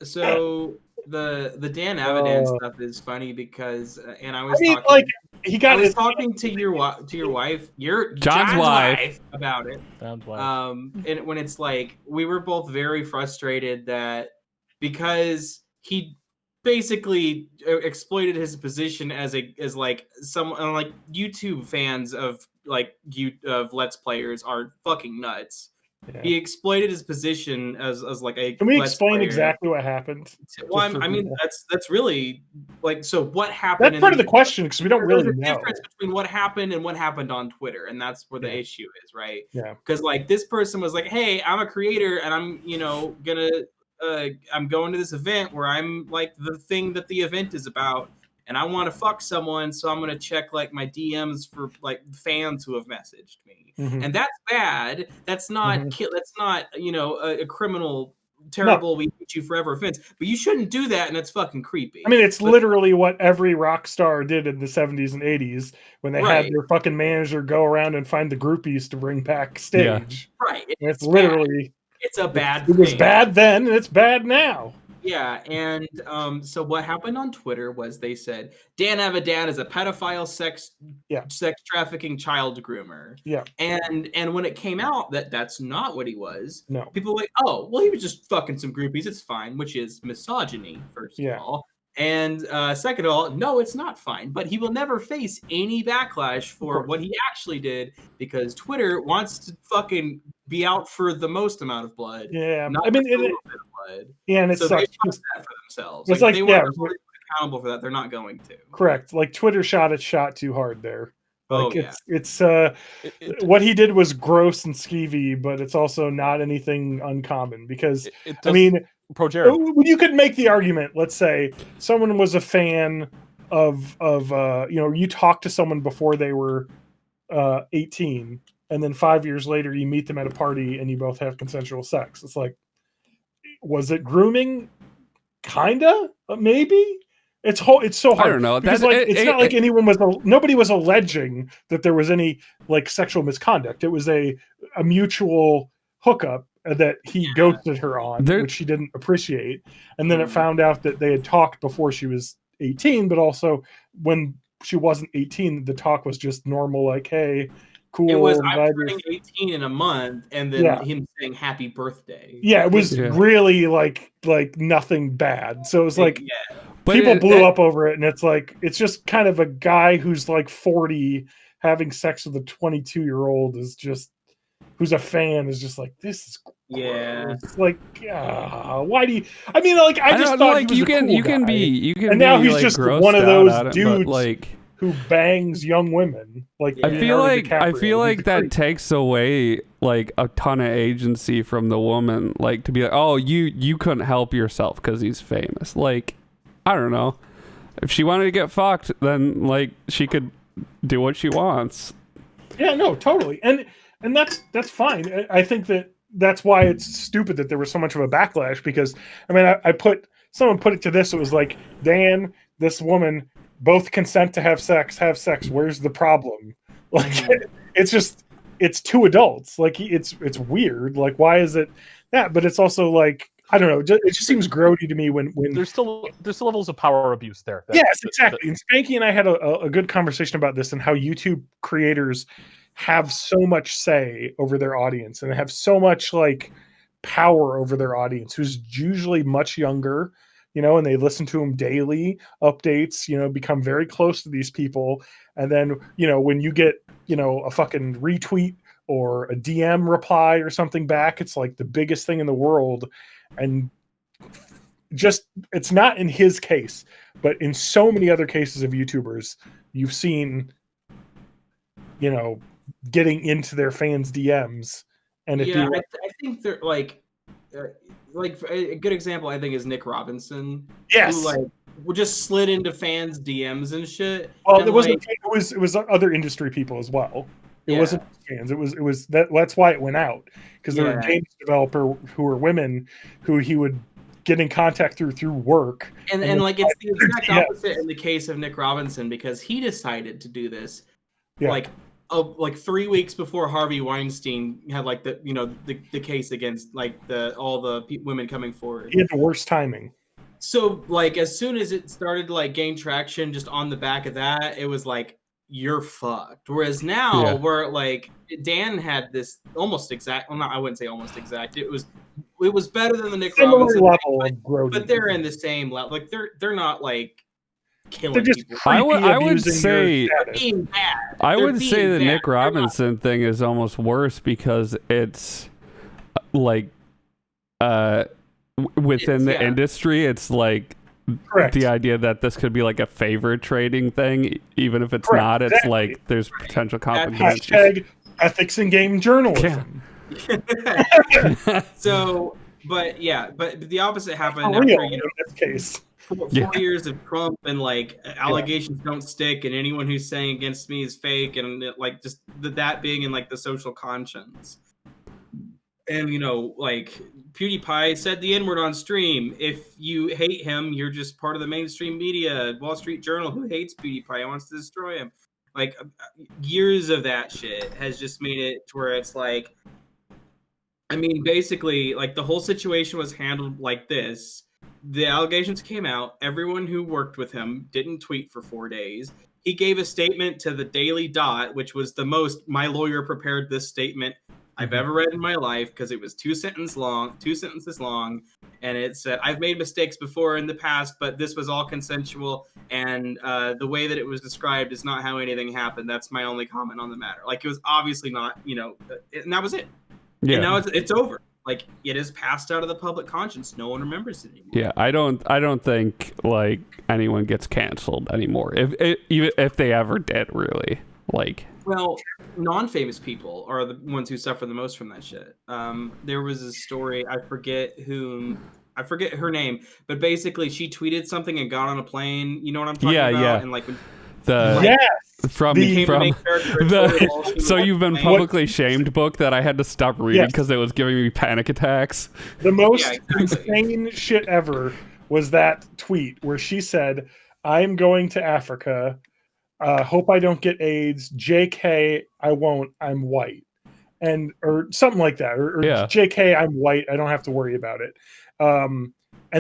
So the Dan Avidan stuff is funny because, and I was talking to your wife, John's wife about it. John's wife. And when it's like we were both very frustrated that because he basically exploited his position as like someone like YouTube fans of Let's Players are fucking nuts. Yeah. He exploited his position as like a. Can we explain exactly what happened? Well, I mean that's really like so. What happened? That's part of the question because we don't really know. There's a difference between what happened and what happened on Twitter, and that's where the issue is, right? Yeah. Because like this person was like, "Hey, I'm a creator, and I'm I'm going to this event where I'm like the thing that the event is about." And I want to fuck someone, so I'm gonna check like my DMs for like fans who have messaged me, and that's bad. That's not that's not a criminal, terrible. We hate you forever offense, but you shouldn't do that, and it's fucking creepy. I mean, it's literally what every rock star did in the 70s and 80s when they had their fucking manager go around and find the groupies to bring backstage. Yeah. Right, it's literally it's a bad. It was bad then, and it's bad now. Yeah, and so what happened on Twitter was they said Dan Avidan is a pedophile, sex trafficking child groomer. Yeah. And when it came out that that's not what he was, No. people were like, oh, well, he was just fucking some groupies. It's fine, which is misogyny, first Yeah. of all. And second of all, no, it's not fine. But he will never face any backlash for what he actually did because Twitter wants to fucking be out for the most amount of blood. Yeah. Not I mean, just a little bit of blood. Yeah, and it So sucks. they trust that for themselves. It's Like, like, they yeah, want to be accountable for that. They're not going to. correct. Like Twitter shot its shot too hard there. Like Oh, yeah. it's what he did was gross and skeevy, but it's also not anything uncommon because I mean, Pro Jared. you could make the argument. Let's say someone was a fan of you talked to someone before they were 18, and then 5 years later you meet them at a party and you both have consensual sex. It's like, was it grooming? Kinda, maybe. It's so hard. I don't know. Because it's not like anyone was. Nobody was alleging that there was any like sexual misconduct. It was a mutual hookup that he ghosted her on, which she didn't appreciate. And then it found out that they had talked before she was 18, but also when she wasn't 18, the talk was just normal, like, hey, cool. It was I'm turning 18 in a month, and then him saying happy birthday. Yeah, it was really like nothing bad. So it was like people blew up over it, and it's like it's just kind of a guy who's like 40 having sex with a 22-year-old is just who's a fan is just like, this is gross. Like, why do you? I mean, like, I just thought like he was you can be, and now he's like, just one of those dudes like who bangs young women. Like, I feel like that takes away like a ton of agency from the woman, like to be like, oh, you couldn't help yourself because he's famous. Like, I don't know. If she wanted to get fucked, then like she could do what she wants. Yeah, no, totally, and that's fine. I think that's why it's stupid that there was so much of a backlash because I mean, someone put it to this. It was like, Dan, this woman, both consent to have sex. Where's the problem? Like, it's two adults. Like, it's weird. Like, why is it that? But it's also like, I don't know. It just seems grody to me when there's still levels of power abuse there. Yes, exactly. And Spanky and I had a good conversation about this and how YouTube creators have so much say over their audience and have so much like power over their audience, who's usually much younger, and they listen to them daily, updates, become very close to these people. And then, when you get, a fucking retweet or a DM reply or something back, it's like the biggest thing in the world. And just, it's not in his case, but in so many other cases of YouTubers, you've seen, getting into their fans' DMs. And I think they're like a good example, I think, is Nick Robinson. Yes. Who, like, just slid into fans' DMs and shit. Well, and it wasn't. It was other industry people as well. It wasn't fans. It was that's why it went out, because there were games developer who were women who he would get in contact through work. And like it's the exact opposite in the case of Nick Robinson, because he decided to do this like 3 weeks before Harvey Weinstein had like the case against like all the women coming forward. He had the worst timing. So like as soon as it started to like gain traction just on the back of that, it was like, you're fucked. Whereas now where like Dan had this almost exact, well, not, I wouldn't say almost exact. It was better than the Nick Robinson level of growth, but they're in the same level. Like they're not like killing they're just people. I would say I would say the Nick Robinson thing is almost worse because it's like within the industry, it's like the idea that this could be like a favor trading thing, even if it's not. It's like there's potential conflict. Hashtag ethics in game journalism. So, but the opposite happened after, in this case. 4 years of Trump and like allegations don't stick, and anyone who's saying against me is fake, and like just that being in like the social conscience. And like PewDiePie said the N-word on stream. If you hate him, you're just part of the mainstream media. Wall Street Journal, who hates PewDiePie and wants to destroy him. Like years of that shit has just made it to where it's like, I mean, basically, like the whole situation was handled like this. the allegations came out. Everyone who worked with him didn't tweet for 4 days. He gave a statement to the Daily Dot, which was the most my lawyer prepared this statement I've ever read in my life, because it was 2 sentences long, and it said, "I've made mistakes before in the past, but this was all consensual, and the way that it was described is not how anything happened. That's my only comment on the matter." Like, it was obviously not, and that was it. Yeah. And now it's over. Like, it is passed out of the public conscience. No one remembers it anymore. Yeah, I don't think like anyone gets canceled anymore. Even if they ever did, really. Like, well, non-famous people are the ones who suffer the most from that shit. There was a story, I forget her name, but basically she tweeted something and got on a plane. You know what I'm talking about? Yeah. And like when the Yes. from became the from main character in Tori Walsh, she so was you've been on a plane. publicly shamed book that I had to stop reading Yes. because it was giving me panic attacks. The most Yeah, exactly. insane shit ever was that tweet where she said, "I'm going to Africa. Hope I don't get AIDS. JK, I won't. I'm white." And or something like that. Or Yeah. JK, I'm white. I don't have to worry about it. And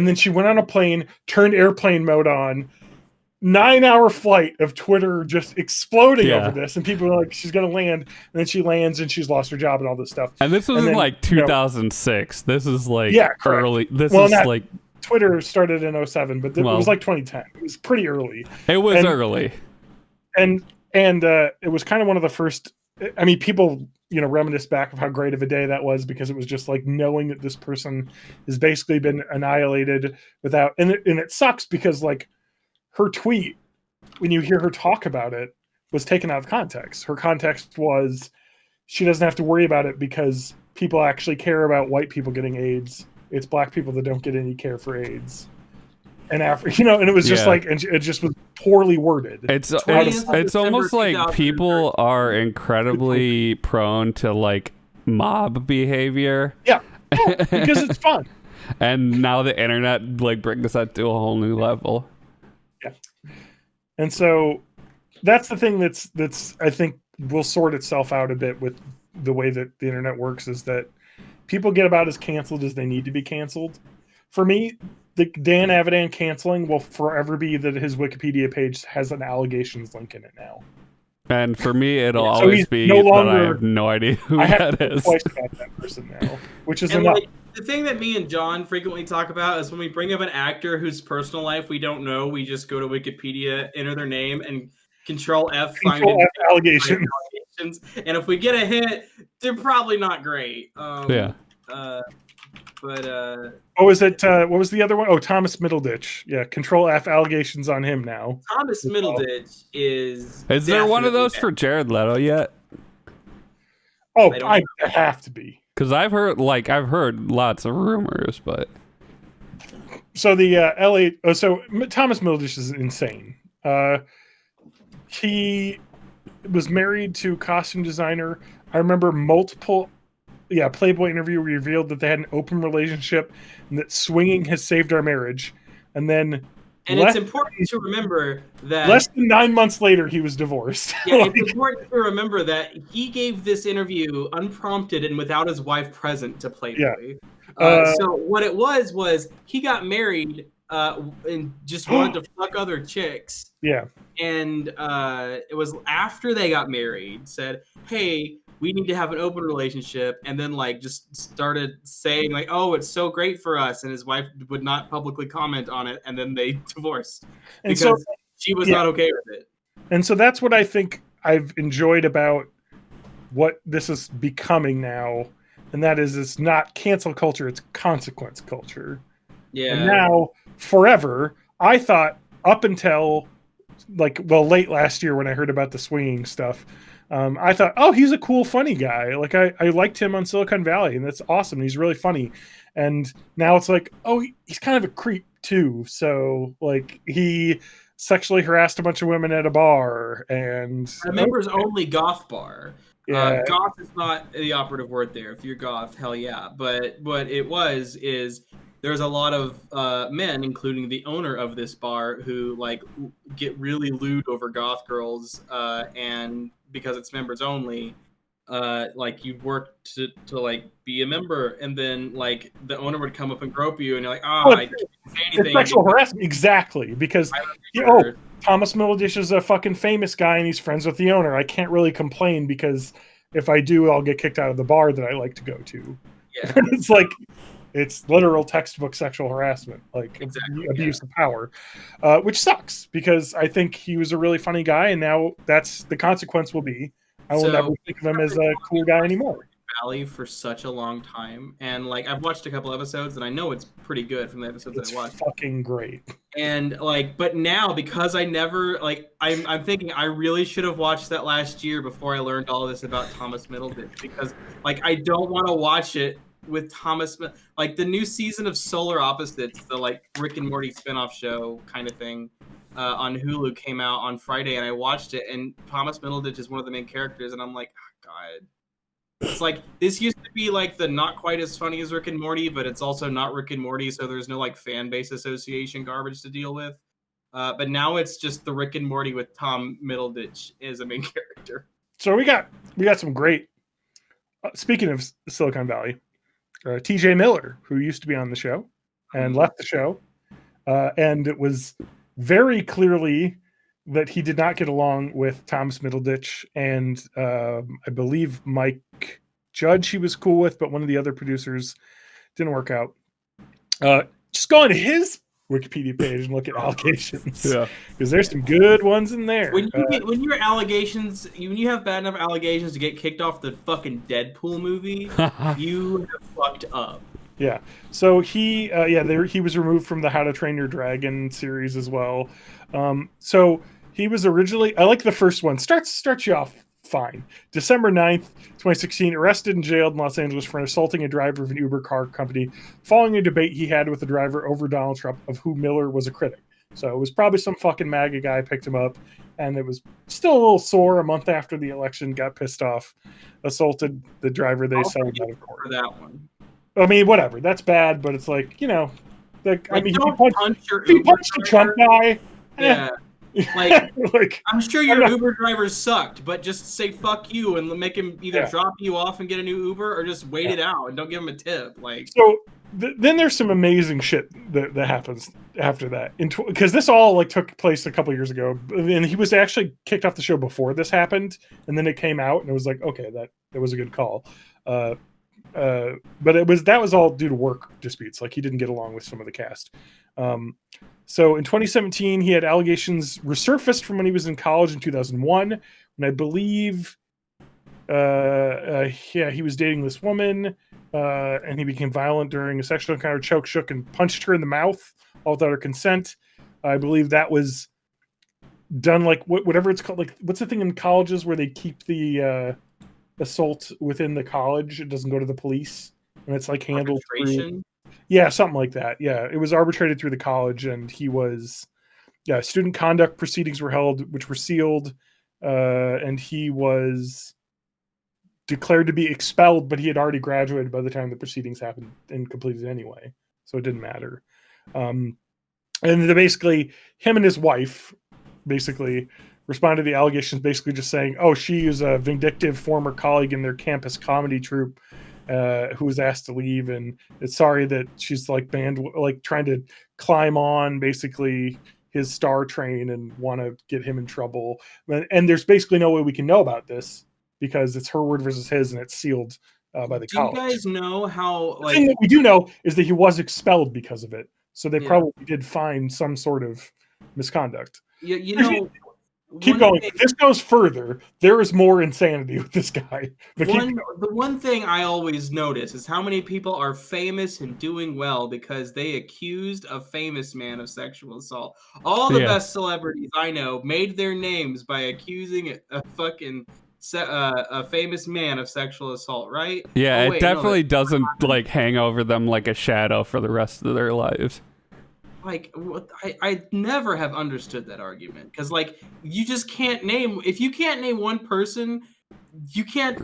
then she went on a plane, turned airplane mode on. 9-hour flight of Twitter just exploding Yeah. over this, and people are like, "She's gonna land," and then she lands and she's lost her job and all this stuff. And this was And in then, like 2006. This is like Yeah, correct. early. This Well, is not- like Twitter started in 2007, but it Well- was like 2010. It was pretty early. it was and- early. And it was kind of one of the first. I mean, people reminisce back of how great of a day that was, because it was just like knowing that this person has basically been annihilated without, and it sucks because like her tweet, when you hear her talk about it, was taken out of context. Her context was she doesn't have to worry about it because people actually care about white people getting AIDS. It's black people that don't get any care for AIDS. And and it was just Yeah. like, and it just was poorly worded. It's 20th of it's almost December, like people are incredibly prone to like mob behavior. Yeah, because it's fun. And now the internet like brings that to a whole new level. And so that's the thing that's I think will sort itself out a bit with the way that the internet works, is that people get about as canceled as they need to be canceled. For me, the Dan Avidan canceling will forever be that his Wikipedia page has an allegations link in it now. And for me, it'll So always he's be no that I longer- have no idea who I have that to think is. twice about that person now, which is And enough. like, the thing that me and John frequently talk about is when we bring up an actor whose personal life we don't know, we just go to Wikipedia, enter their name, and Control F find Control it- F allegation. allegations. And if we get a hit, they're probably not great. Yeah. But What was it? What was the other one? Oh, Thomas Middleditch. Yeah, Control F allegations on him now. Thomas Middleditch is. Is there one of definitely those bad. for Jared Leto yet? Oh, I don't I have to be. Because I've heard lots of rumors, but So the Thomas Middleditch is insane. He was married to costume designer. I remember multiple Playboy interview revealed that they had an open relationship and that swinging has saved our marriage. And then And it's important to remember that. less than 9 months later, he was divorced. Yeah, it's important to remember that he gave this interview unprompted and without his wife present to Playboy. So what it was he got married and just wanted to fuck other chicks. Yeah. And it was after they got married, said, "Hey, we need to have an open relationship," and then like just started saying like, "Oh, it's so great for us," and his wife would not publicly comment on it, and then they divorced And because so she was yeah. not okay with it. And so that's what I think I've enjoyed about what this is becoming now. And that is, it's not cancel culture, it's consequence culture. Yeah. And now, forever, I thought up until late last year when I heard about the swinging stuff, I thought, oh, he's a cool, funny guy. Like I liked him on Silicon Valley, and that's awesome. He's really funny. And now it's like, oh, he's kind of a creep too. So like he sexually harassed a bunch of women at a bar, and A members only goth bar. yeah, Goth is not the operative word there. If you're goth, hell yeah. But what it is there's a lot of men, including the owner of this bar, who like get really lewd over goth girls, and because it's members only, like you'd work to like be a member, and then like the owner would come up and grope you, and you're like, Well, I can't say It's anything. sexual harassment. Exactly. Because, Thomas Middleditch is a fucking famous guy and he's friends with the owner. I can't really complain because if I do, I'll get kicked out of the bar that I like to go to. Yeah. It's like, it's literal textbook sexual harassment, like Exactly, abuse of power, which sucks because I think he was a really funny guy, and now that's the consequence will be I will So- never think of him as a cool guy anymore. Valley for such a long time, and like I've watched a couple episodes, and I know it's pretty good from the episodes It's I watched. fucking great. And like, but now because I never like, I'm thinking I really should have watched that last year before I learned all this about Thomas Middleditch, because like I don't want to watch it with Thomas. Like the new season of Solar Opposites, the like Rick and Morty spinoff show kind of thing, on Hulu came out on Friday, and I watched it, and Thomas Middleditch is one of the main characters, and I'm like, oh, God. It's like this used to be like the not quite as funny as Rick and Morty, but it's also not Rick and Morty, so there's no like fan base association garbage to deal with. But now it's just the Rick and Morty with Tom Middleditch as a main character. So we got some great. Speaking of Silicon Valley, T.J. Miller, who used to be on the show and left the show, and it was very clearly that he did not get along with Thomas Middleditch and I believe Mike Judge he was cool with, but one of the other producers didn't work out. Just go on his Wikipedia page and look at allegations. Yeah. Because there's some good ones in there. When you have bad enough allegations to get kicked off the fucking Deadpool movie, you have fucked up. Yeah. So he was removed from the How to Train Your Dragon series as well. So he was originally, I like the first one. Starts you off fine. December 9th, 2016, arrested and jailed in Los Angeles for assaulting a driver of an Uber car company following a debate he had with the driver over Donald Trump, of who Miller was a critic. So it was probably some fucking MAGA guy picked him up, and it was still a little sore a month after the election, got pissed off, assaulted the driver they cited out of court. For that one. I mean, whatever. That's bad, but it's like, you know, Like, I mean, don't he punch your he Uber punched the Trump guy. Yeah. Like, Like, I'm sure your Uber driver sucked, but just say fuck you and make him either Yeah. drop you off and get a new Uber, or just wait it out and don't give him a tip. Like, so then there's some amazing shit that happens after that, because this all like took place a couple years ago, and he was actually kicked off the show before this happened, and then it came out, and it was like, okay, that was a good call. But that was all due to work disputes. Like he didn't get along with some of the cast. So in 2017, he had allegations resurfaced from when he was in college in 2001, and I believe, he was dating this woman, and he became violent during a sexual encounter, choke, shook, and punched her in the mouth, all without her consent. I believe that was done like whatever it's called. Like, what's the thing in colleges where they keep the assault within the college? It doesn't go to the police, and it's like handled through. arbitration. Yeah, something like that. Yeah, it was arbitrated through the college, and he was, student conduct proceedings were held, which were sealed, and he was declared to be expelled, but he had already graduated by the time the proceedings happened and completed anyway, so it didn't matter. And basically, him and his wife basically responded to the allegations, basically just saying, oh, she is a vindictive former colleague in their campus comedy troupe, who was asked to leave, and it's sorry that she's like banned, like trying to climb on basically his star train and want to get him in trouble. And there's basically no way we can know about this because it's her word versus his, and it's sealed by the college. Do you guys know how The thing that we do know is that he was expelled because of it, so they Yeah. probably did find some sort of misconduct. you know? Keep one going. thing- If this goes further, there is more insanity with this guy. But keep the one thing I always notice is how many people are famous and doing well because they accused a famous man of sexual assault. All the Yeah. best celebrities I know made their names by accusing a fucking a famous man of sexual assault, right? Yeah, Oh, it wait, no, definitely doesn't like hang over them like a shadow for the rest of their lives. Like what, I never have understood that argument, because like you just can't name, if you can't name one person, you can't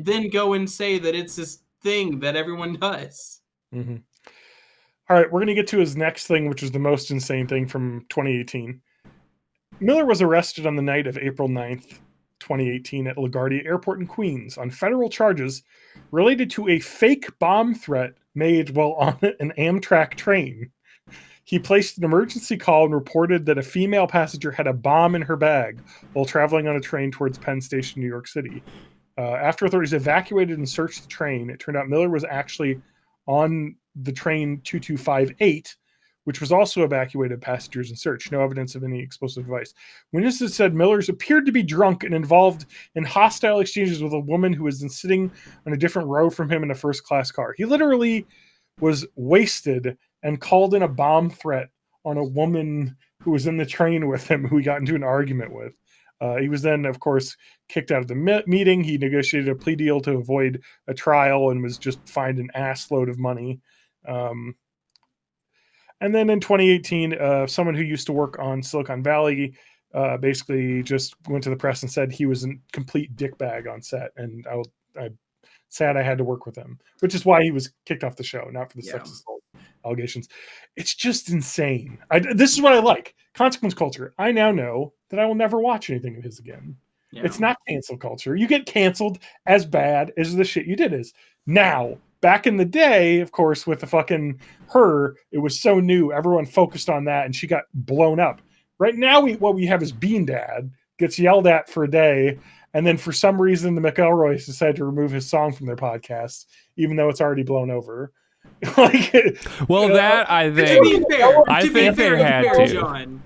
then go and say that it's this thing that everyone does. Mm-hmm. All right, we're going to get to his next thing, which is the most insane thing from 2018. Miller was arrested on the night of April 9th, 2018 at LaGuardia Airport in Queens on federal charges related to a fake bomb threat made while on an Amtrak train. He placed an emergency call and reported that a female passenger had a bomb in her bag while traveling on a train towards Penn Station, New York City. After authorities evacuated and searched the train, it turned out Miller was actually on the train 2258, which was also evacuated passengers and searched. No evidence of any explosive device. Witnesses said Miller's appeared to be drunk and involved in hostile exchanges with a woman who was then sitting on a different row from him in a first-class car. He literally was wasted and called in a bomb threat on a woman who was in the train with him, who he got into an argument with. He was then, of course, kicked out of the meeting. He negotiated a plea deal to avoid a trial and was just fined an ass load of money. And then in 2018, someone who used to work on Silicon Valley basically just went to the press and said he was a complete dickbag on set. And I'm sad I had to work with him, which is why he was kicked off the show, not for the sex assault allegations. It's just insane. This is what I like. Consequence culture. I now know that I will never watch anything of his again. Yeah. It's not cancel culture. You get canceled as bad as the shit you did is. Now, back in the day, of course, with the fucking her, it was so new. Everyone focused on that and she got blown up. Right now, what we have is Bean Dad gets yelled at for a day. And then for some reason, the McElroys decided to remove his song from their podcast, even though it's already blown over. Well, that I think, I think they had to. John,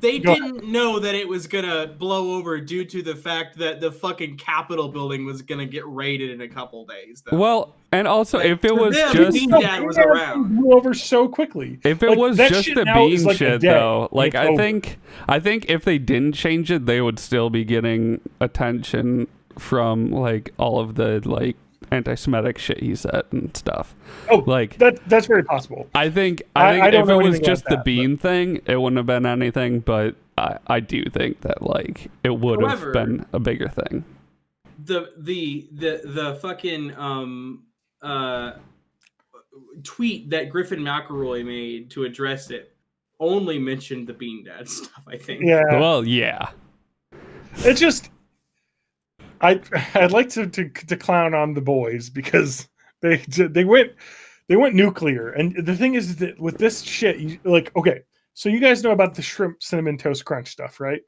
they didn't know that it was gonna blow over due to the fact that the fucking Capitol building was gonna get raided in a couple days. Though. Well, and also if it was them, just Bean Dad was around, blew over so quickly. If it was just the Bean shit, though, like I think if they didn't change it, they would still be getting attention from like all of the like anti-Semitic shit he said and stuff. Oh, like that's very possible. I think if it was just the Bean thing, it wouldn't have been anything. But I do think that like it would have been a bigger thing. The fucking tweet that Griffin McElroy made to address it only mentioned the Bean Dad stuff. I think. Yeah. Well, yeah. It's just. I'd like to clown on the boys because they went nuclear, and the thing is that with this shit, okay, so you guys know about the shrimp cinnamon toast crunch stuff, right?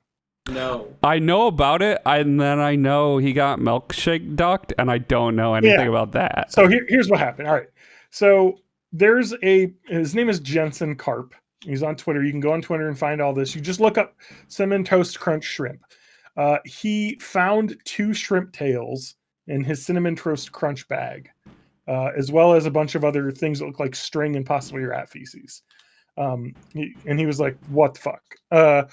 No, I know about it, and then I know he got milkshake ducked, and I don't know anything about that. So here's what happened. All right, so there's his name is Jensen Karp. He's on Twitter. You can go on Twitter and find all this. You just look up cinnamon toast crunch shrimp. He found 2 shrimp tails in his cinnamon toast crunch bag, as well as a bunch of other things that look like string and possibly rat feces. He was like, "What the fuck?"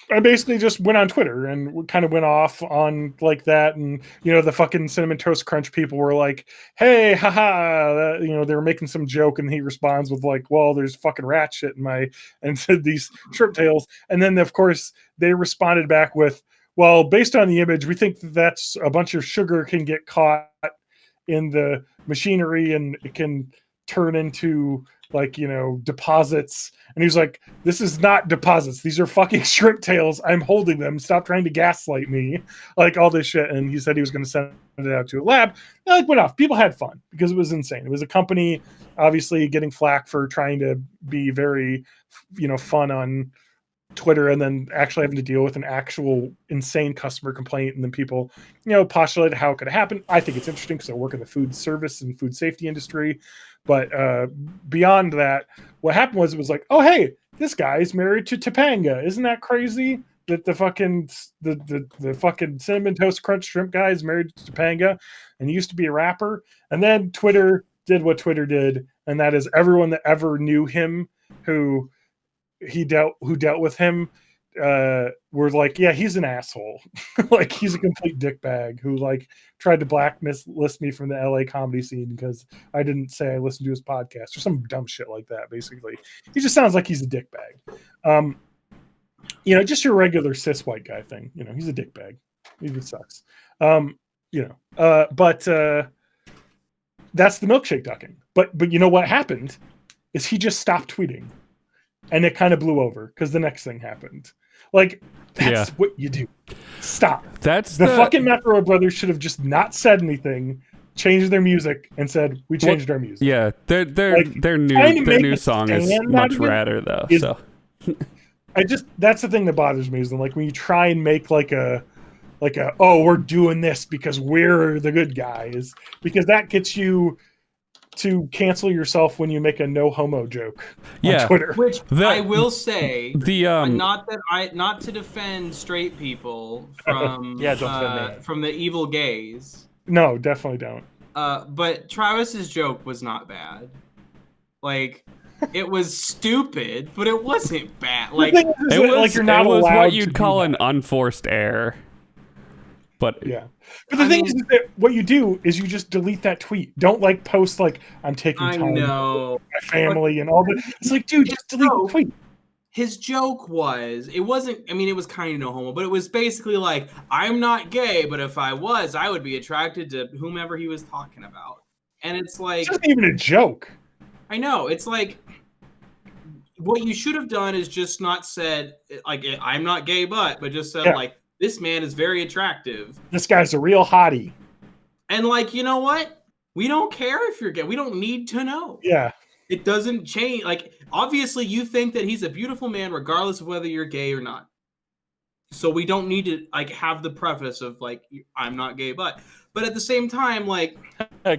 I basically just went on Twitter and kind of went off on like that, and the fucking cinnamon toast crunch people were like, "Hey, haha!" They were making some joke, and he responds with like, "Well, there's fucking rat shit in my," and said these shrimp tails, and then of course they responded back with, "Well, based on the image, we think that's a bunch of sugar can get caught in the machinery and it can turn into like deposits." And he's like, "This is not deposits, these are fucking shrimp tails, I'm holding them, stop trying to gaslight me," like all this shit. And he said he was going to send it out to a lab. It went off. People had fun because it was insane. It was a company obviously getting flack for trying to be very fun on Twitter, and then actually having to deal with an actual insane customer complaint, and then people postulate how it could happen. I think it's interesting because I work in the food service and food safety industry. But beyond that, what happened was, it was like, oh, hey, this guy's married to Topanga. Isn't that crazy? That the fucking cinnamon toast crunch shrimp guy is married to Topanga, and he used to be a rapper. And then Twitter did what Twitter did, and that is everyone that ever knew him who dealt with him were like, yeah, he's an asshole. Like, he's a complete dickbag who like tried to blacklist me from the LA comedy scene because I didn't say I listened to his podcast or some dumb shit like that. Basically, he just sounds like he's a dickbag. Just your regular cis white guy thing. He's a dickbag. He just sucks. But that's the milkshake ducking. But you know what happened is he just stopped tweeting. And it kind of blew over because the next thing happened. Like that's Yeah. what you do. Stop. That's The fucking McElroy brothers should have just not said anything, changed their music, and said, "We changed our music." Yeah, their Like, their trying to new make a song is stand much out of it radder though. is- So That's the thing that bothers me is that, like, when you try and make like a oh, we're doing this because we're the good guys, because that gets you to cancel yourself when you make a no homo joke on Yeah. Twitter. Which The- I will say, the not to defend straight people from Yeah, don't defend me. from the evil gays. No, definitely don't. But Travis's joke was not bad. Like, it was stupid, but it wasn't bad. Like, The thing is it that, was like, you're not it was allowed what to you'd do call that. an unforced errr. But Yeah. But the thing is that what you do is you just delete that tweet. Don't like post like I'm taking I time know. with my family and all that. It's like, dude, just delete the tweet. His joke was, it wasn't, I mean, it was kind of no homo, but it was basically like, I'm not gay, but if I was, I would be attracted to whomever he was talking about. And it's like, It's not even a joke. I know, it's like, what you should have done is just not said, like, I'm not gay, but just said, Yeah. like, this man is very attractive. This guy's a real hottie. And, like, you know what? We don't care if you're gay. We don't need to know. Yeah. It doesn't change. Like, obviously, you think that he's a beautiful man, regardless of whether you're gay or not. So we don't need to like have the preface of like I'm not gay, but at the same time, like,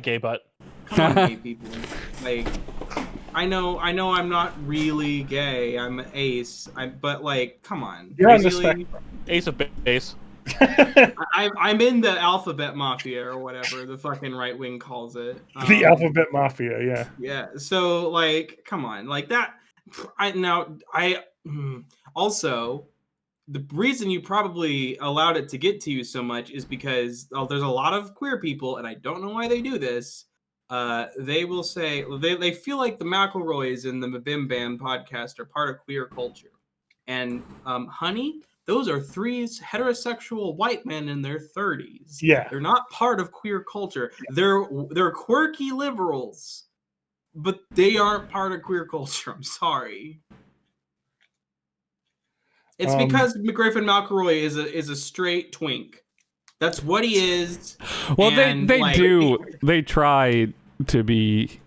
Gay butt. come on, gay people. Like, I know, I'm not really gay. I'm an ace. But like, come on. You're on the Really? Ace of base. I'm in the alphabet mafia or whatever the fucking right wing calls it. The Alphabet Mafia, yeah. Yeah. So like, come on, like that. Also, the reason you probably allowed it to get to you so much is because there's a lot of queer people, and I don't know why they do this. They will say they feel like the McElroys and the Mabim Bam podcast are part of queer culture, and honey, those are three heterosexual white men in their 30s. Yeah. They're not part of queer culture. They're quirky liberals, but they aren't part of queer culture. I'm sorry. It's because McGriffin McElroy is a straight twink. That's what he is. well, and, they like, do. They try to be.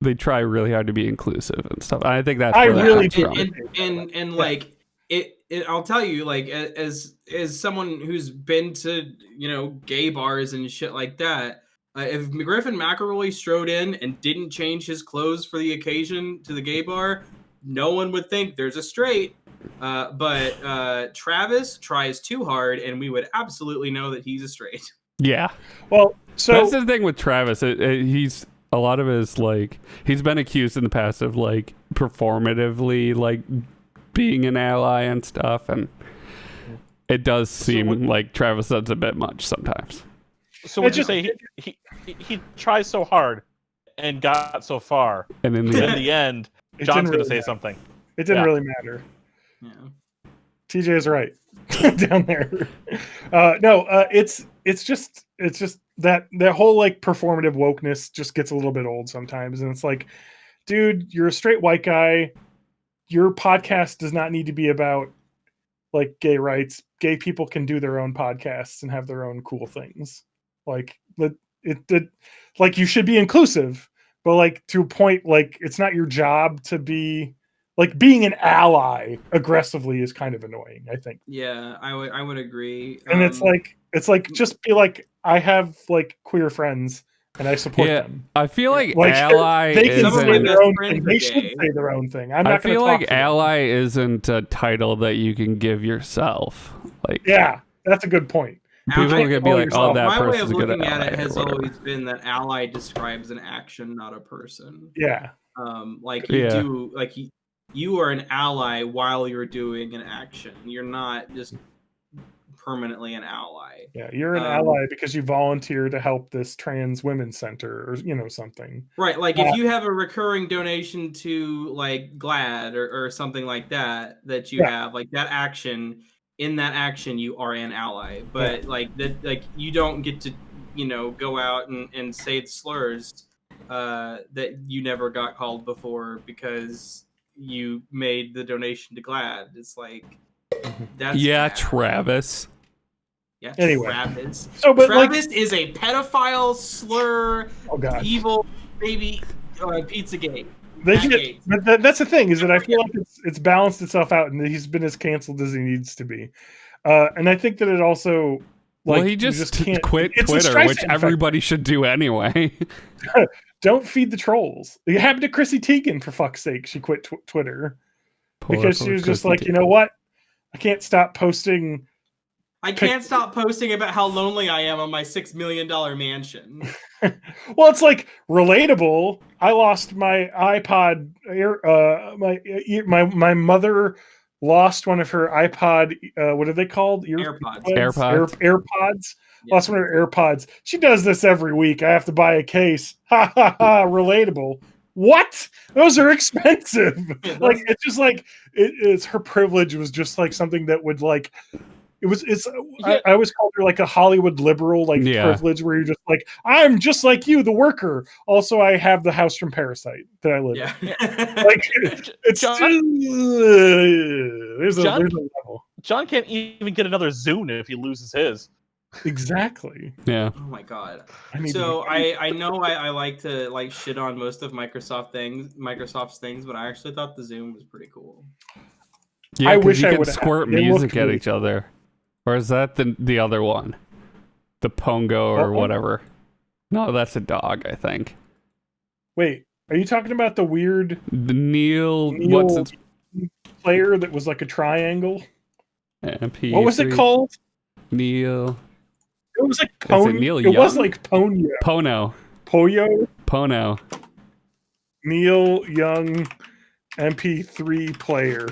They try really hard to be inclusive and stuff. I think that's I where that really comes do. from. and like it I'll tell you, like, as someone who's been to, you know, gay bars and shit like that, if McGriffin McElroy strode in and didn't change his clothes for the occasion to the gay bar, no one would think there's a straight. But Travis tries too hard, and we would absolutely know that he's a straight. Yeah. Well, so That's the thing with Travis. He's a lot of his like he's been accused in the past of like performatively like being an ally and stuff, and it does seem like Travis does a bit much sometimes. So would It you just- say he tries so hard and got so far, And in and the in end, the end, it John's didn't going to really say matter. something. It didn't Yeah. really matter. Yeah. TJ is right down there. It's just that whole like performative wokeness just gets a little bit old sometimes, and it's like, dude, you're a straight white guy. Your podcast does not need to be about like gay rights. Gay people can do their own podcasts and have their own cool things. Like like you should be inclusive, but like to a point, like it's not your job to be like being an ally aggressively is kind of annoying, I think. Yeah, I would agree. And it's like just be like, I have like queer friends and I support Yeah, them. I feel like Like ally they can Some of say my isn't. their best own friends thing. are They should gay. say their own thing. I'm I not going to feel talk like for them. ally isn't a title that you can give yourself. Like, Yeah, that's a good point. people Ally- can be like, "Oh, that my way person's of a good looking at ally," it or has whatever. always been that ally describes an action, not a person. Yeah. Like you Yeah. do, like you are an ally while you're doing an action. You're not just permanently an ally. Yeah. You're an Um, ally because you volunteer to help this trans women's center or, something. Right, like if you have a recurring donation to like GLAD or something like that you Yeah. have, like that action, in that action you are an ally. But like that, like you don't get to, go out and say slurs that you never got called before because you made the donation to GLAD. It's like That's Yeah, bad. Travis. Yeah, Anyway. Travis. So, but like, Travis is a pedophile slur, oh god, evil baby Pizzagate. they Matt should. Gates. But that's the thing is that I feel like it's balanced itself out, and that he's been as canceled as he needs to be. And I think that it also. Like, Well, he you just can't quit it's a Twitter, Streisand which effect. everybody should do anyway. Don't feed the trolls. It happened to Chrissy Teigen, for fuck's sake. She quit Twitter because she was just like, you know what? I can't stop posting. I can't stop posting about how lonely I am on my $6 million mansion. Well, it's like relatable. I lost my iPod. My mother lost one of her iPod. What are they called? AirPods. AirPods. Yeah. Lost one of her AirPods. She does this every week. I have to buy a case. Ha ha ha. Relatable. What? Those are expensive. Yeah, Like it's just like it's her privilege was just like something that would like. It's Yeah. I always called her like a Hollywood liberal, like Yeah. privilege, where you're just like, I'm just like you, the worker. Also, I have the house from Parasite that I live in. Yeah. Like it's John- there's a John- level. John can't even get another Zune if he loses his. Exactly. Yeah. Oh my god. I need So to, I know I like to like shit on most of Microsoft's things, but I actually thought the Zoom was pretty cool. Yeah, I 'cause wish you I can would've squirt had it. It music looked at really each other. Or is that the other one? The Pongo or Uh-oh. whatever. No, that's a dog, I think. wait. Are you talking about the weird The Neil Neil what's its player that was like a triangle? MP3? What was it called? Neil It was like it Ponyo. Neil It was Young? like Ponyo. Pono. Poyo. Neil Young MP3 player.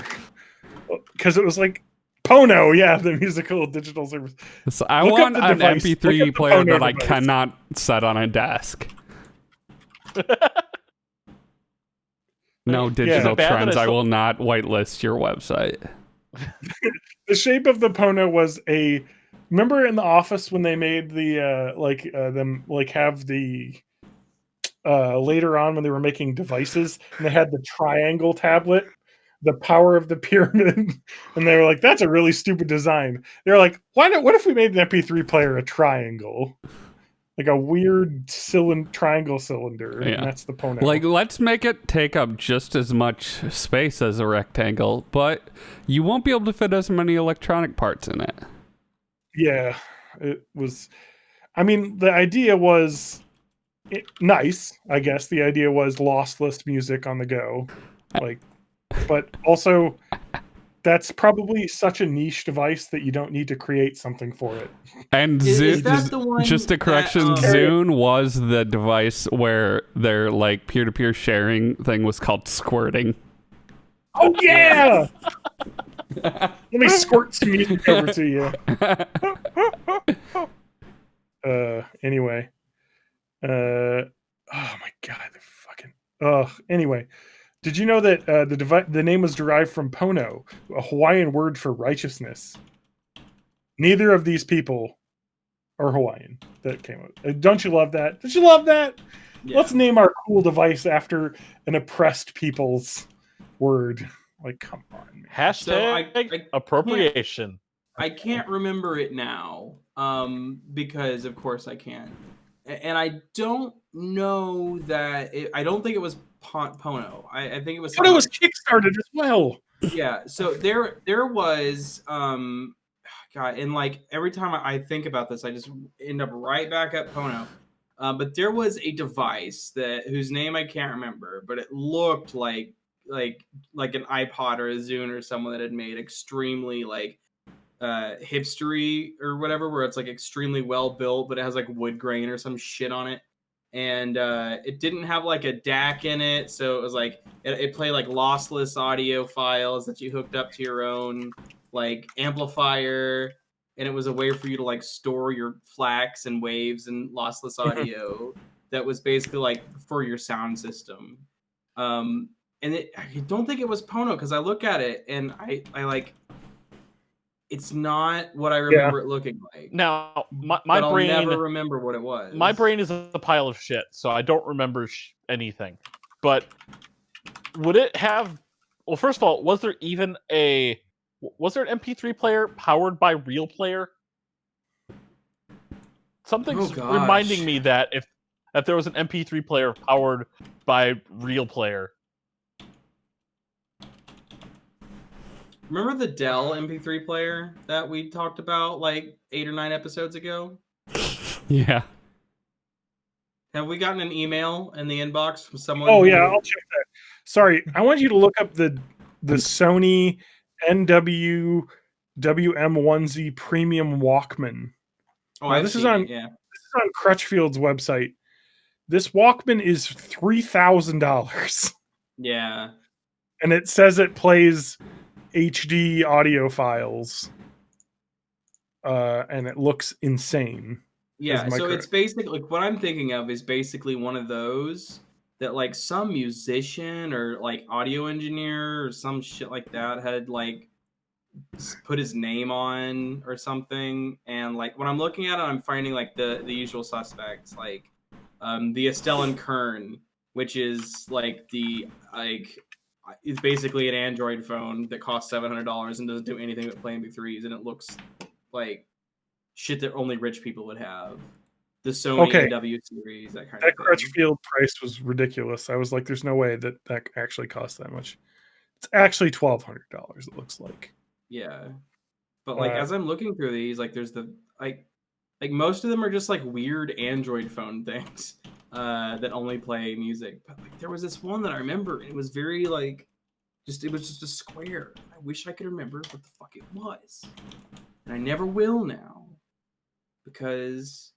Because it was like Pono, yeah, the musical digital service. So I Look up want the an device. Look up MP3 the player Pono that I device. cannot set on a desk. No Is it digital bad that trends. I I saw- will not whitelist your website. The shape of the Pono was a. Remember in the office when they made the them like have the later on when they were making devices and they had the triangle tablet, the power of the pyramid, and they were like, "That's a really stupid design." They're like, "Why not? What if we made an MP3 player a triangle, like a weird triangle cylinder?" Yeah. And that's the Pono. Like, let's make it take up just as much space as a rectangle, but you won't be able to fit as many electronic parts in it. yeah, it was. I mean, the idea was nice. I guess the idea was lossless music on the go, like, but also that's probably such a niche device that you don't need to create something for it. And Is that the one just a that, correction, Zune was the device where their like peer-to-peer sharing thing was called squirting. Oh yeah! Let me squirt some music over to you. Anyway. Oh my god, the fucking. Anyway, did you know that the name was derived from Pono, a Hawaiian word for righteousness? Neither of these people are Hawaiian. That came out. Don't you love that? Don't you love that? Yeah. Let's name our cool device after an oppressed people's word. Like, come on, man. Hashtag I appropriation. I can't remember it now, because of course I can't, and I don't know that I don't think it was Pono. I think it was. But it was kickstarted as well. Yeah. So there was God, and like every time I think about this, I just end up right back at Pono. But there was a device whose name I can't remember, but it looked like an iPod or a Zune or someone that had made extremely like hipstery or whatever, where it's like extremely well built, but it has like wood grain or some shit on it, and it didn't have like a DAC in it, so it was like it played like lossless audio files that you hooked up to your own like amplifier, and it was a way for you to like store your FLACs and waves and lossless audio that was basically like for your sound system. And I don't think it was Pono, because I look at it and I like, it's not what I remember it looking like. Now, my But brain I'll never remember what it was. my brain is a pile of shit, so I don't remember anything. But would it have? Well, first of all, was there even a Was there an MP3 player powered by Real Player? Something's Oh, gosh. reminding me that if there was an MP3 player powered by Real Player. Remember the Dell MP3 player that we talked about like 8 or 9 episodes ago? Yeah. Have we gotten an email in the inbox from someone? Oh who- yeah, I'll check that. Sorry, I want you to look up the Sony NW WM1Z Premium Walkman. Oh, Now, I've this is seen on- it, yeah. This is on Crutchfield's website. This Walkman is $3,000, Yeah. and it says it plays HD audio files, and it looks insane. Yeah, so micro. it's basically like what I'm thinking of is basically one of those that like some musician or like audio engineer or some shit like that had like put his name on or something. And like when I'm looking at it, I'm finding like the usual suspects, like the Estelle Kern, which is like it's basically an Android phone that costs $700 and doesn't do anything but play MP3s, and it looks like shit that only rich people would have. The Sony Okay. NW series, that kind That of thing. Crutchfield price was ridiculous. I was like, "There's no way that actually costs that much." It's actually $1,200. It looks like. Yeah, but like Uh, as I'm looking through these, like there's the like most of them are just like weird Android phone things that only play music. But like there was this one that I remember, and it was very like it was just a square. I wish I could remember what the fuck it was, and I never will now because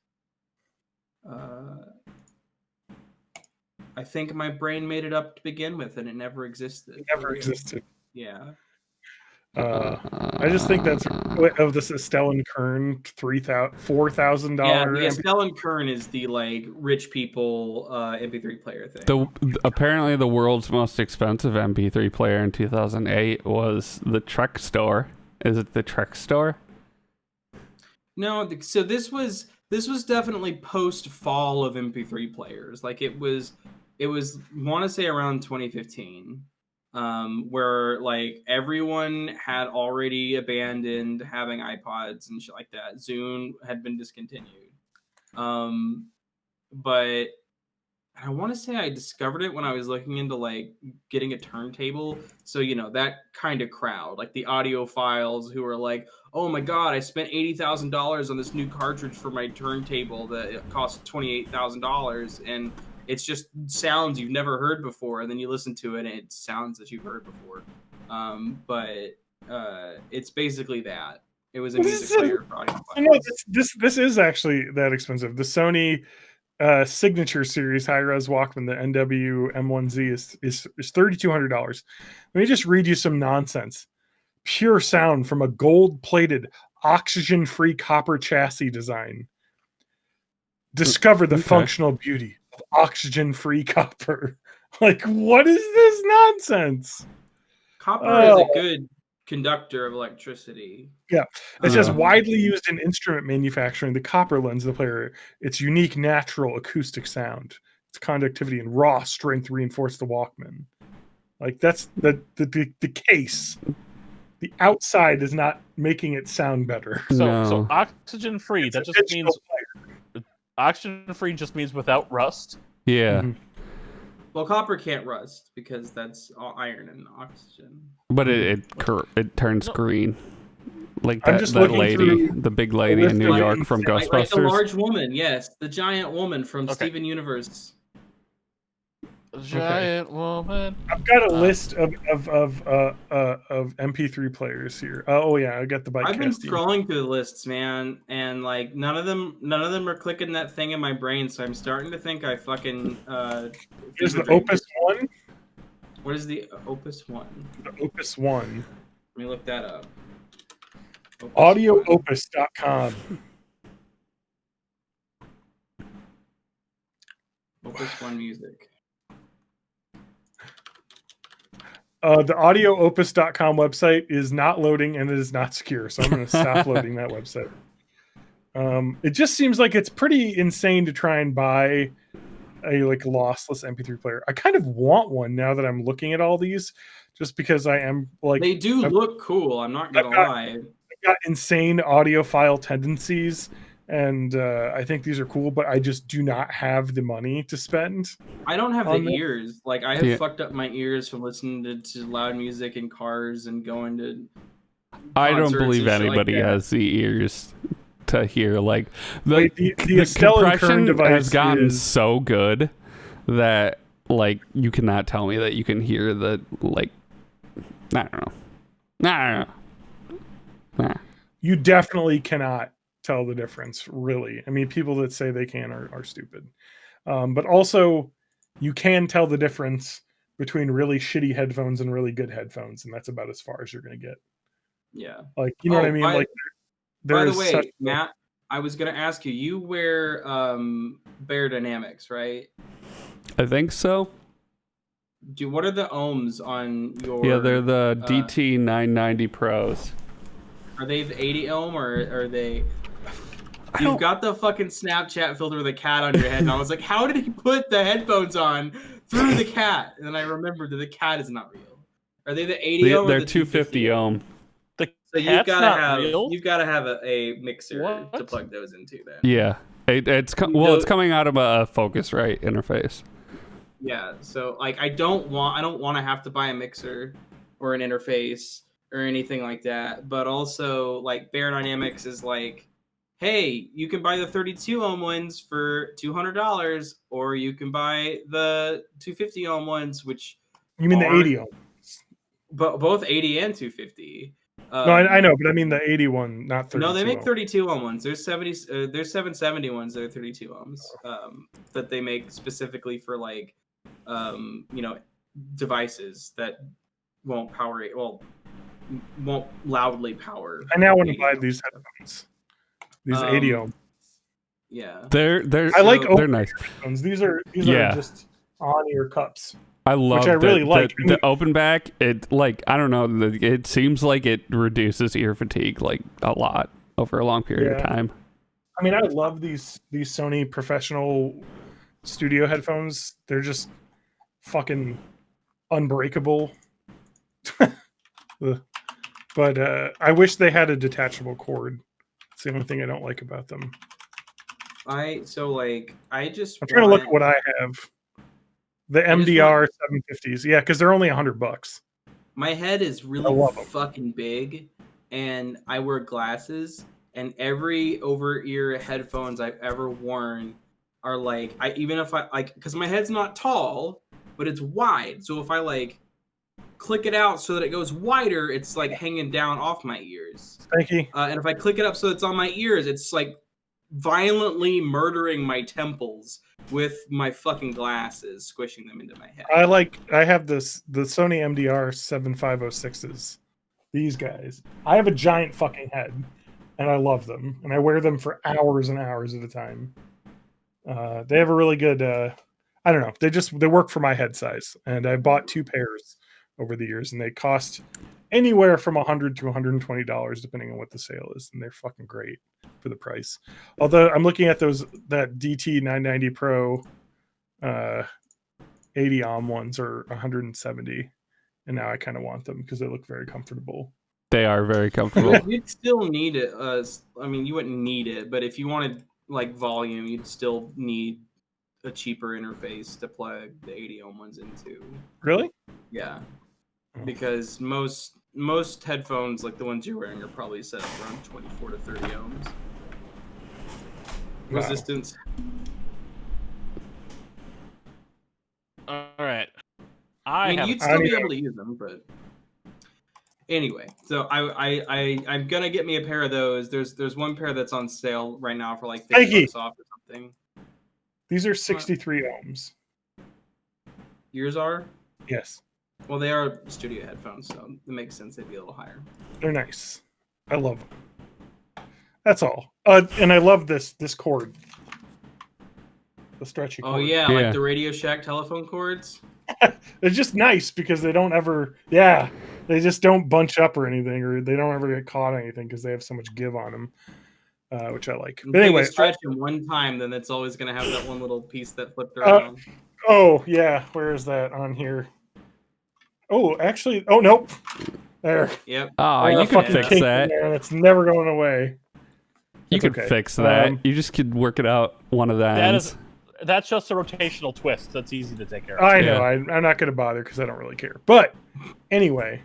I think my brain made it up to begin with, and it never existed. It never existed. Yeah. I just think that's of this Estelle Kern $4,000. Yeah, the Estelle Kern is the like rich people MP3 player thing. Apparently the world's most expensive MP3 player in 2008 was the Trek Store. Is it the Trek Store? No, so this was definitely post fall of MP3 players. Like it was want to say around 2015. Where like everyone had already abandoned having iPods and shit like that. Zune had been discontinued. But I want to say I discovered it when I was looking into like getting a turntable. So, you know, that kind of crowd, like the audiophiles who are like, oh my God, I spent $80,000 on this new cartridge for my turntable that it cost $28,000. And it's just sounds you've never heard before, and then you listen to it, and it's sounds that you've heard before. But it's basically that. It was a music player for audio files. No, this is actually that expensive. The Sony Signature Series high-res Walkman, the NW M1Z, is $3,200. Let me just read you some nonsense. Pure sound from a gold-plated, oxygen-free copper chassis design. Discover the functional beauty of oxygen-free copper. Like, what is this nonsense? Copper is a good conductor of electricity. Yeah, it says widely used in instrument manufacturing. The copper lends the player its unique natural acoustic sound. Its conductivity and raw strength reinforce the Walkman. Like that's the case. The outside is not making it sound better. So oxygen free. That It's a just digital means player. oxygen free just means without rust. Yeah. Mhm. Well, copper can't rust because that's all iron and oxygen. But it turns No. green. Like I'm that, just that looking lady, through the big lady list in New of York from like the Like the Ghostbusters. large woman, yes, the giant woman from Okay. Steven Universe. Giant woman. I've got a list of MP3 players here. Oh yeah, I got the bike. I've been scrolling through the lists, man, and like none of them are clicking that thing in my brain. So I'm starting to think I fucking. Here's the fever dreamed Opus it. One. What is the Opus One? The Opus One. Let me look that up. Opus One. AudioOpus.com. Opus One music. The AudioOpus.com website is not loading and it is not secure, so I'm going to stop loading that website. It just seems like it's pretty insane to try and buy a like lossless MP3 player. I kind of want one now that I'm looking at all these, just because I am like They do I've- look cool. I'm not gonna I've got- lie. I've got insane audiophile tendencies, and I think these are cool, but I just do not have the money to spend. I don't have on the the- ears. Like I have Yeah. fucked up my ears from listening to loud music in cars and going to. I don't concerts believe and shit like anybody that. has the ears to hear. Like the Wait, the Estelle and Kern compression device has gotten is- so good that like you cannot tell me that you can hear the like. I don't know. I don't know. Nah. You definitely cannot tell the difference, really. I mean, people that say they can are stupid. But also, you can tell the difference between really shitty headphones and really good headphones, and that's about as far as you're going to get. Yeah. Like, you know what I mean? Like, By the there's way, such- Matt, I was gonna ask you. You wear Bear Dynamics, right? I think so. What are the ohms on your? Yeah, they're the uh, DT 990 Pros. Are they the 80 ohm or are they? I You've don't- got the fucking Snapchat filter with a cat on your head, and I was like, how did he put the headphones on through the cat? And then I remembered that the cat is not real. Are they the 80 ohm? Or They're the 250 ohm. The So you've cat's got not to have real. you've got to have a mixer to What? plug those into. Then Yeah, it's No- coming out of a Focusrite interface. yeah. So like I don't want to have to buy a mixer or an interface or anything like that. But also like Bear Dynamics is like, hey, you can buy the 32 ohm ones for $200, or you can buy the 250 ohm ones, which you mean the are- 80 ohm? but both 80 and 250. No, I know, but I mean the 80 one, not 32. No, they make ohm. 32 ohm ones. There's 770 ones that are 32 ohms that they make specifically for like devices that won't power it. Well, won't loudly power. I now want to 80 buy ohm. these headphones. These 80 ohm Yeah. They're I like So- they're open nice. headphones. These are Yeah. just on-ear cups. I love I really like. I mean- the open back. It like I don't know. It seems like it reduces ear fatigue like a lot over a long period of Yeah. time. I mean, I love these Sony professional studio headphones. They're just fucking unbreakable. Ugh. But I wish they had a detachable cord. It's the only thing I don't like about them. I just I'm trying to look at what I have. The I just MDR 750s. Yeah, because they're only $100. My head is I really love 'em. fucking big, and I wear glasses. And every over-ear headphones I've ever worn are like, because my head's not tall, but it's wide. So if I like click it out so that it goes wider, it's like hanging down off my ears. Thank you. And if I click it up so it's on my ears, it's like violently murdering my temples with my fucking glasses, squishing them into my head. I have the Sony MDR 7506s. These guys. I have a giant fucking head, and I love them, and I wear them for hours and hours at a time. They have a really good. I don't know. They work for my head size, and I bought 2 pairs over the years, and they cost anywhere from $100 to $120 depending on what the sale is, and they're fucking great for the price. Although I'm looking at that DT 990 Pro 80 ohm ones are 170, and now I kind of want them because they look very comfortable. They are very comfortable. You'd still need it. I mean, you wouldn't need it, but if you wanted like volume, you'd still need a cheaper interface to plug the 80 ohm ones into. Really? Yeah, Oh. because most headphones, like the ones you're wearing, are probably set up around 24 to 30 ohms. Wow. Resistance. All right. I mean, have you'd I still be don't able to use them, but anyway. So I'm gonna get me a pair of those. There's one pair that's on sale right now for like Thank you. $50 off or something. These are 63 ohms. Yours are? Yes, Well, they are studio headphones, so it makes sense they'd be a little higher. they're nice. I love them. That's all. And I love this cord. The stretchy cord. Oh yeah, Yeah. like the Radio Shack telephone cords. They're just nice because they don't ever, they just don't bunch up or anything, or they don't ever get caught on anything because they have so much give on them. which I like. If But you anyway, stretch him one time, then it's always going to have that one little piece that flipped Uh, around. oh yeah, where is that on here? Oh, actually, oh nope, there. Yep. Oh, Got a you could fucking fix kink in that. there, and it's never going away. You It's could okay. fix that. Um, You just could work it out one of the That ends. is that's just a rotational twist. That's easy to take care of. I know. Yeah. I'm not going to bother because I don't really care. But anyway,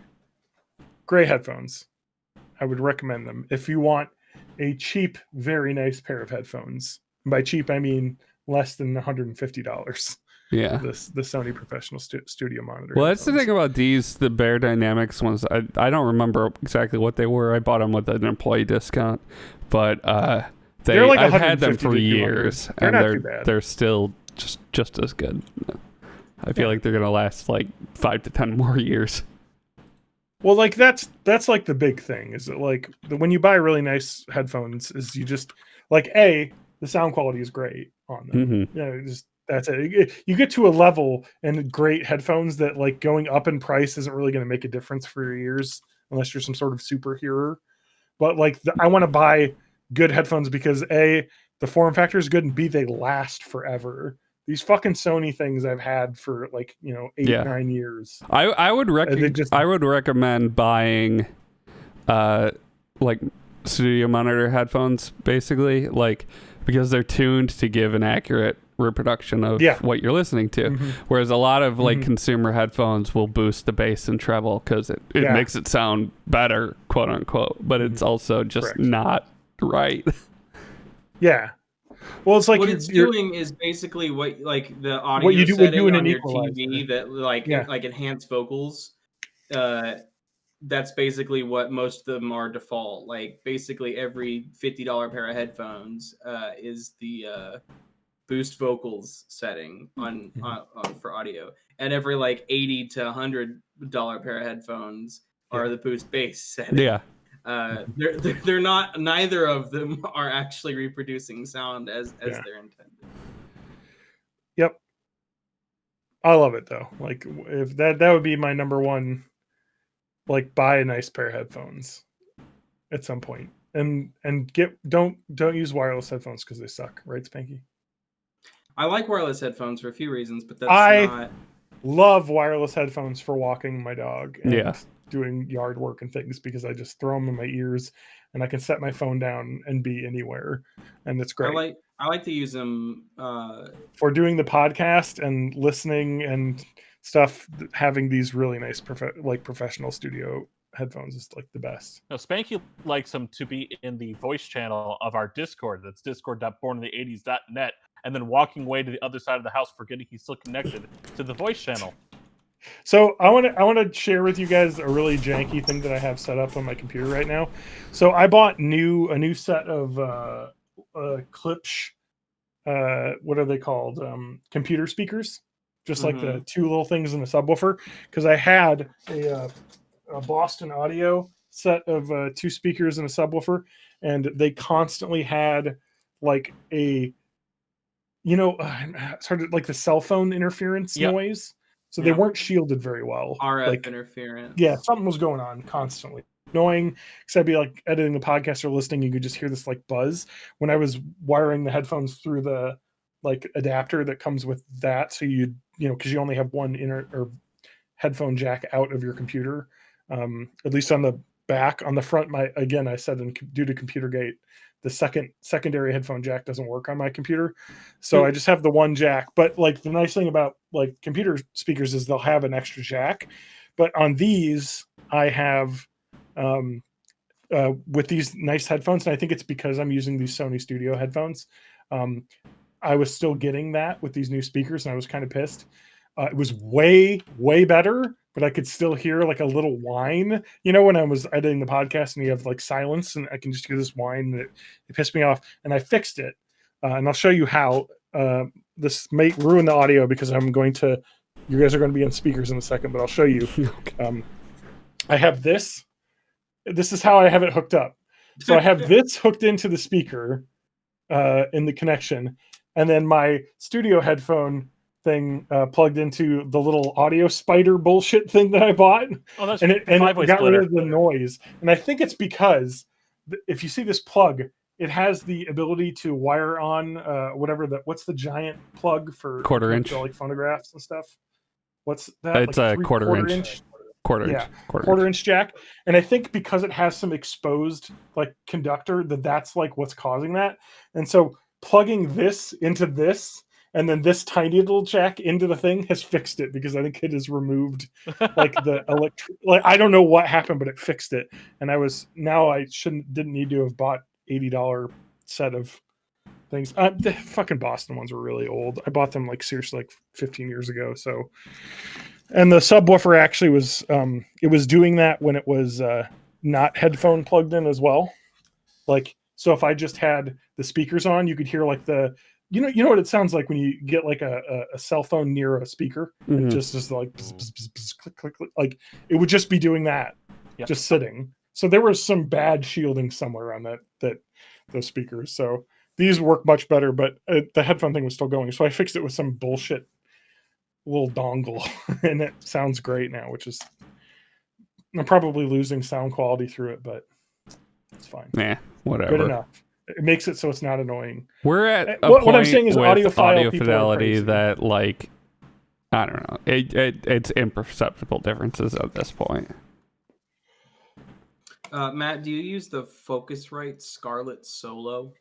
great headphones. I would recommend them if you want a cheap, very nice pair of headphones. And by cheap, I mean less than $150. Yeah. The Sony Professional Studio Monitor. Well, that's the headphones. thing about these, the Bear Dynamics ones. I don't remember exactly what they were. I bought them with an employee discount, but They're like I've had them 150 for to 200. years, They're and not too bad. they're still just as good. I feel Yeah. like they're gonna last like 5 to 10 more years. Well, like that's like the big thing is that like when you buy really nice headphones is you just like the sound quality is great on them. Mm-hmm. You know, just that's it. You get to a level and great headphones that like going up in price isn't really going to make a difference for your ears unless you're some sort of superhero. But like I want to buy good headphones because the form factor is good and B they last forever. These fucking Sony things I've had for like 8-9 years. I would I would recommend buying like studio monitor headphones, basically, like because they're tuned to give an accurate reproduction of what you're listening to. Mhm. Whereas a lot of like Mhm. consumer headphones will boost the bass and treble because it makes it sound better, quote unquote, but it's also just Correct. not right. Yeah. Well, it's like what it's doing is basically what like the audio what you do setting in on an your equalizer. TV that like enhanced vocals. That's basically what most of them are default. Like basically every $50 pair of headphones is the boost vocals setting on for audio, and every like $80 to $100 pair of headphones are the boost bass setting. Yeah. They're not. Neither of them are actually reproducing sound as they're intended. Yep. I love it though. Like if that would be my number one. Like buy a nice pair of headphones at some point, and don't use wireless headphones because they suck, right, Spanky? I like wireless headphones for a few reasons, but love wireless headphones for walking my dog and doing yard work and things because I just throw them in my ears and I can set my phone down and be anywhere, and it's great. I like to use them for doing the podcast and listening and stuff. Having these really nice professional studio headphones is like the best. No, Spanky likes them to be in the voice channel of our Discord. That's discord.borninthE80s.net, and then walking away to the other side of the house, forgetting he's still connected to the voice channel. So I want to share with you guys a really janky thing that I have set up on my computer right now. So I bought a new set of Klipsch, what are they called? Computer speakers, just like the two little things in the subwoofer. Because I had a Boston Audio set of two speakers and a subwoofer, and they constantly had like a, sort of like the cell phone interference noise. So they weren't shielded very well. RF interference. Yeah, something was going on constantly. Annoying, because I'd be like editing the podcast or listening, you could just hear this like buzz when I was wiring the headphones through the like adapter that comes with that. So because you only have one headphone jack out of your computer, at least on the back. On the front, I said due to ComputerGate, the secondary headphone jack doesn't work on my computer, so I just have the one jack. But like the nice thing about like computer speakers is they'll have an extra jack, but on these I have with these nice headphones, and I think it's because I'm using these Sony Studio headphones. I was still getting that with these new speakers, and I was kind of pissed. It was way better, but I could still hear like a little whine, when I was editing the podcast and you have like silence and I can just hear this whine, and it pissed me off, and I fixed it. And I'll show you how. This may ruin the audio because you guys are going to be on speakers in a second, but I'll show you. I have this. This is how I have it hooked up. So I have this hooked into the speaker in the connection, and then my studio headphone thing plugged into the little audio spider bullshit thing that I bought. Oh, that's and it got splitter. rid of the noise. And I think it's because if you see this plug, it has the ability to wire on what's the giant plug for Quarter inch. like phonographs and stuff. What's that? It's a quarter inch. Quarter Yeah, inch. quarter inch jack. And I think because it has some exposed like conductor, that's like what's causing that. And so plugging this into this and then this tiny little jack into the thing has fixed it, because I think it has removed like the like I don't know what happened, but it fixed it. And I didn't need to have bought $80 set of things. The fucking Boston ones were really old. I bought them like seriously like 15 years ago. So, and the subwoofer actually was it was doing that when it was not headphone plugged in as well. Like, so if I just had the speakers on, you could hear like you know what it sounds like when you get like a cell phone near a speaker. Mhm. It just is like bzz, bzz, bzz, bzz, click, click, click. Like it would just be doing that, Yep. just sitting. So there was some bad shielding somewhere on those speakers. So these work much better, but the headphone thing was still going. So I fixed it with some bullshit little dongle, and it sounds great now. I'm probably losing sound quality through it, but it's fine. Yeah, whatever. Good enough. It makes it so it's not annoying. We're at a What point I'm saying is with audiophile audio people are fidelity crazy. that, like, I don't know. It's imperceptible differences at this point. Matt, do you use the Focusrite Scarlett Solo?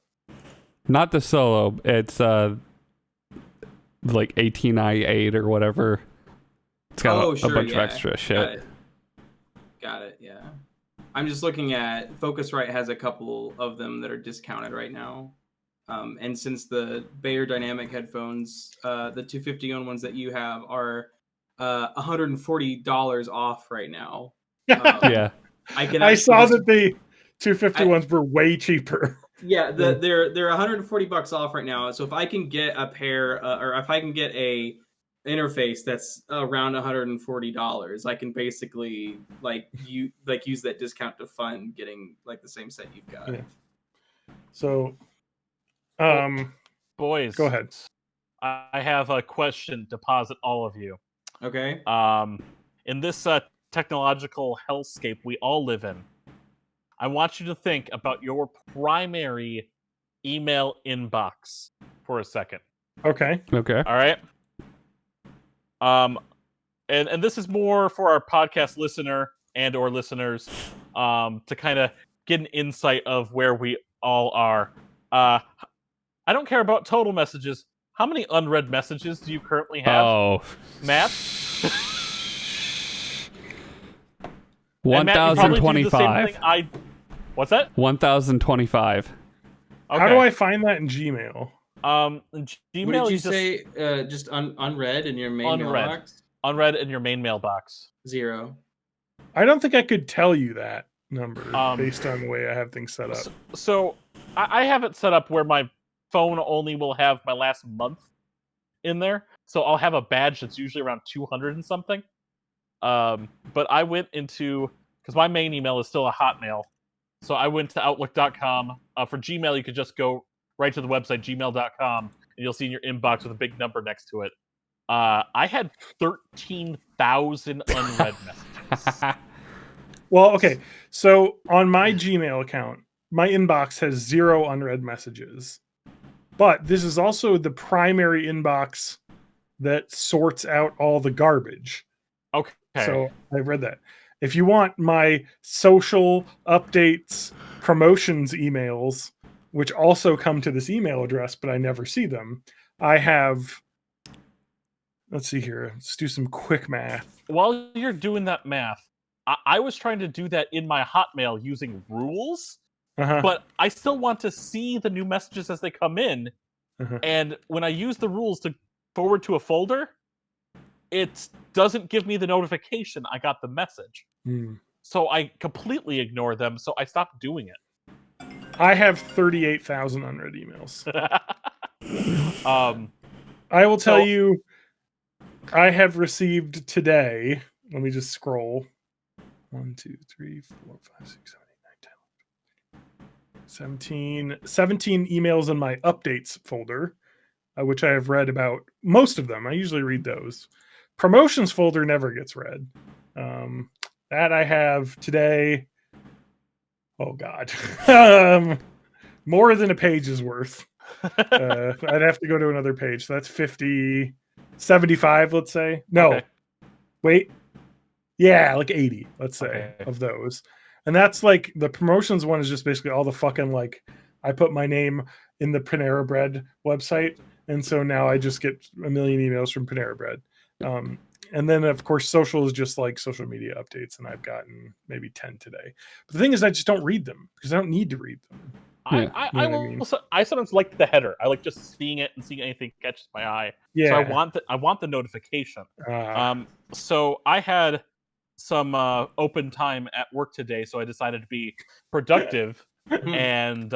Not the Solo. It's like 18i8 or whatever. It's got a bunch of extra shit. Got it. Yeah. I'm just looking at Focusrite has a couple of them that are discounted right now. And since the Bayer Dynamic headphones, the 250 ones that you have are $140 off right now. Yeah. I saw that the 250 ones were way cheaper. Yeah, they're $140 off right now. So if I can get a pair, or if I can get a interface that's around $140, I can basically use that discount to fund getting like the same set you've got. Yeah. So, Boys, go ahead. I have a question to posit all of you. Okay. In this technological hellscape we all live in, I want you to think about your primary email inbox for a second. Okay. All right. And this is more for our podcast listener and or listeners, to kind of get an insight of where we all are. I don't care about total messages. How many unread messages do you currently have, Matt? 1,025. What's that? 1,025. Okay. How do I find that in Gmail? Gmail. What did you say? Just unread in your main mailbox? Unread in your main mailbox. 0. I don't think I could tell you that number based on the way I have things set up. So I have it set up where my phone only will have my last month in there. So I'll have a badge that's usually around 200 and something. But I went into, because my main email is still a Hotmail, so I went to Outlook.com. For Gmail, you could just go right to the website, gmail.com, and you'll see in your inbox with a big number next to it. I had 13,000 unread messages. Well, okay. So on my Gmail account, my inbox has 0 unread messages. But this is also the primary inbox that sorts out all the garbage. Okay. So I read that. If you want my social updates, promotions emails, which also come to this email address, but I never see them, I have, let's see here. Let's do some quick math. While you're doing that math, I was trying to do that in my Hotmail using rules, but I still want to see the new messages as they come in. And when I use the rules to forward to a folder, it doesn't give me the notification I got the message. So I completely ignore them, so I stopped doing it. I have 38,000 unread emails. I will tell you, I have received today, let me just scroll. 1, 2, 3, 4, 5, 6, 7, 8, 9, 10, 17 emails in my updates folder, which I have read about most of them. I usually read those. Promotions folder never gets read. That I have today. Oh God. more than a page is worth. I'd have to go to another page. So that's 50, 75, let's say. No, Okay. wait. Yeah, like 80, let's say, Okay. of those. And that's like the promotions one is just basically all the fucking like I put my name in the Panera Bread website. And so now I just get a million emails from Panera Bread. And then of course social is just like social media updates, and I've gotten maybe 10 today. But the thing is I just don't read them because I don't need to read them. Yeah. I You know what I mean? I sometimes like the header. I like just seeing it and seeing anything catches my eye. Yeah. So I want the notification. So I had some open time at work today, so I decided to be productive, and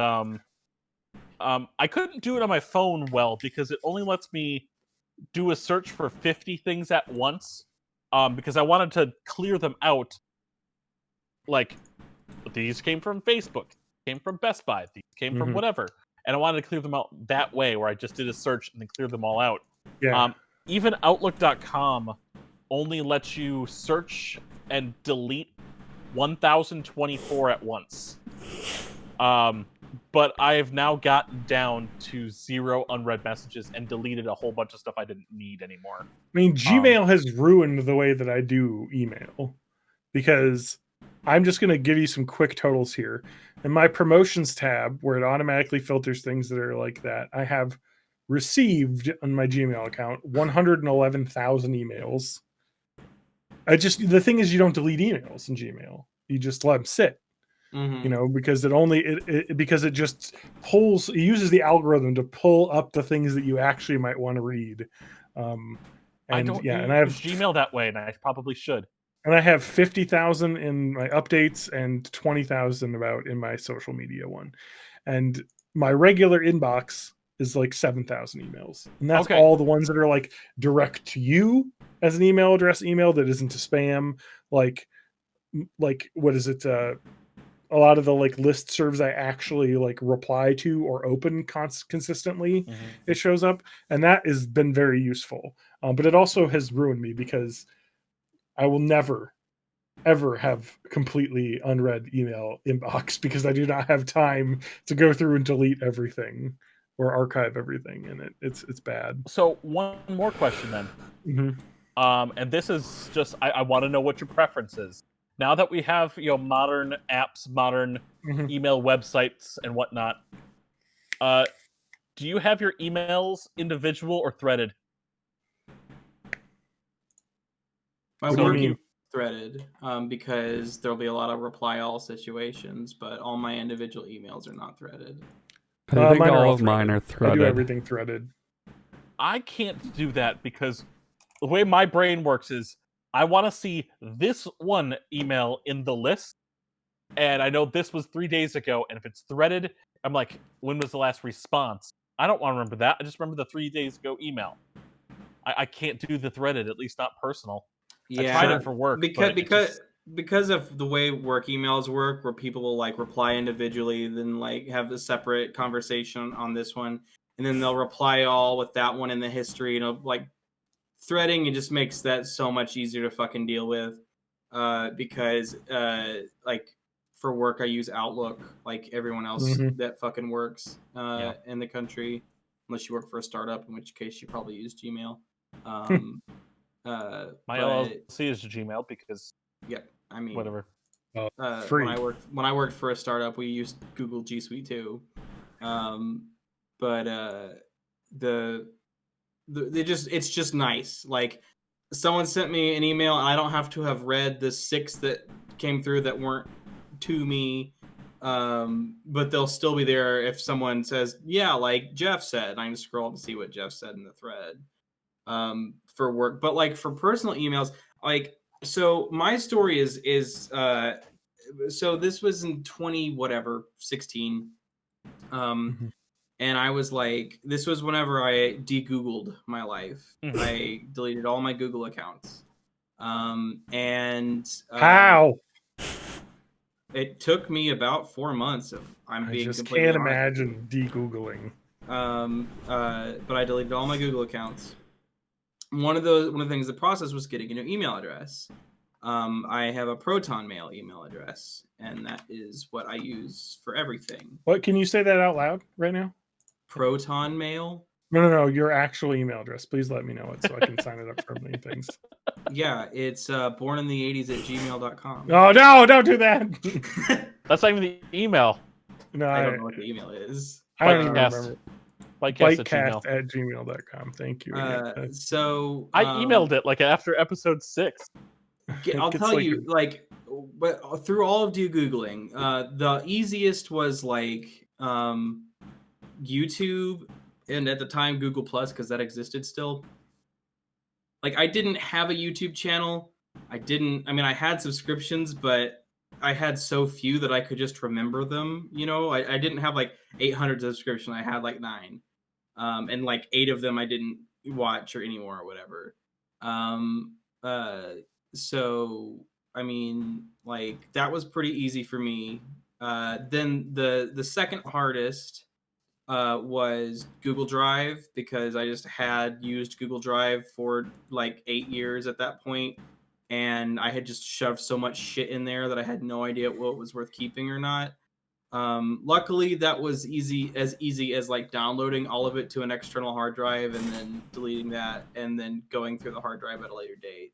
I couldn't do it on my phone well because it only lets me do a search for 50 things at once. Because I wanted to clear them out. Like, these came from Facebook, came from Best Buy, these came from Mhm. whatever, and I wanted to clear them out that way, where I just did a search and then cleared them all out. Yeah. Even Outlook.com only lets you search and delete 1,024 at once. But I have now gotten down to 0 unread messages and deleted a whole bunch of stuff I didn't need anymore. I mean, Gmail has ruined the way that I do email because I'm just going to give you some quick totals here. In my promotions tab, where it automatically filters things that are like that, I have received on my Gmail account 111,000 emails. The thing is, you don't delete emails in Gmail. You just let them sit. You know, because because it just pulls, it uses the algorithm to pull up the things that you actually might want to read. I don't use and I have Gmail that way, and I probably should. And I have 50,000 in my updates and 20,000 about in my social media one. And my regular inbox is like 7,000 emails. And that's Okay. all the ones that are like direct to you as an email address email that isn't a spam. Like what is it? A lot of the like list serves I actually like reply to or open consistently. It shows up, and that has been very useful. But it also has ruined me because I will never, ever have completely unread email inbox because I do not have time to go through and delete everything or archive everything, and it's bad. So one more question then. Mm-hmm. And this is just I want to know what your preference is. Now that we have modern apps, modern Mm-hmm. email websites and whatnot, do you have your emails individual or threaded? My What do you work mean? email is threaded because there'll be a lot of reply all situations, but all my individual emails are not threaded. I think Mine are all all of mine are I threaded. do everything threaded. I can't do that because the way my brain works is I want to see this one email in the list, and I know this was 3 days ago, and if it's threaded, I'm like, when was the last response? I don't want to remember that. I just remember the 3 days ago email. I can't do the threaded, at least not personal. Yeah, I tried it for work. because but it just- because of the way work emails work, where people will like reply individually, then like have a separate conversation on this one, and then they'll reply all with that one in the history. Like threading, it just makes that so much easier to fucking deal with. Because like for work, I use Outlook, like everyone else Mhm. that fucking works Yeah. in the country, unless you work for a startup, in which case you probably use Gmail. My But, LLC is Gmail because yep, I mean, whatever. Free. when I worked for a startup, we used Google G Suite too. But it's just nice. Like someone sent me an email, and I don't have to have read the 6 that came through that weren't to me. But they'll still be there if someone says, "Yeah, like Jeff said," and I can scroll to see what Jeff said in the thread. For work, but like for personal emails, like so my story is so this was in 16, Mhm. and I was like, this was whenever I de-googled my life. Mhm. I deleted all my Google accounts, and How? it took me about 4 months of I being just completely can't honest. imagine de-googling. But I deleted all my Google accounts. One of the things, the process was getting a new email address. I have a Proton Mail email address, and that is what I use for everything. What, can you say that out loud right now? Proton Mail. No, your actual email address. Please let me know it so I can sign it up for a million things. Yeah, it's borninthE80s@gmail.com. Oh no, don't do that. That's not even the email. No, I don't know what the email is. I don't even Bytecast. remember. Bytecast at Gmail. Bytecast@gmail.com. Thank you. again. So I emailed it like after episode 6. I'll It's tell like you, like, but through all of due googling, the easiest was like YouTube, and at the time Google Plus, because that existed still. Like, I didn't have a YouTube channel. I mean, I had subscriptions, but I had so few that I could just remember them. You know, I didn't have like 800 subscriptions. I had like 9, and like 8 of them I didn't watch or anymore or whatever. So I mean, like, that was pretty easy for me. Then the second hardest was Google Drive, because I just had used Google Drive for like 8 years at that point, and I had just shoved so much shit in there that I had no idea what was worth keeping or not. Luckily, that was easy as like downloading all of it to an external hard drive and then deleting that and then going through the hard drive at a later date.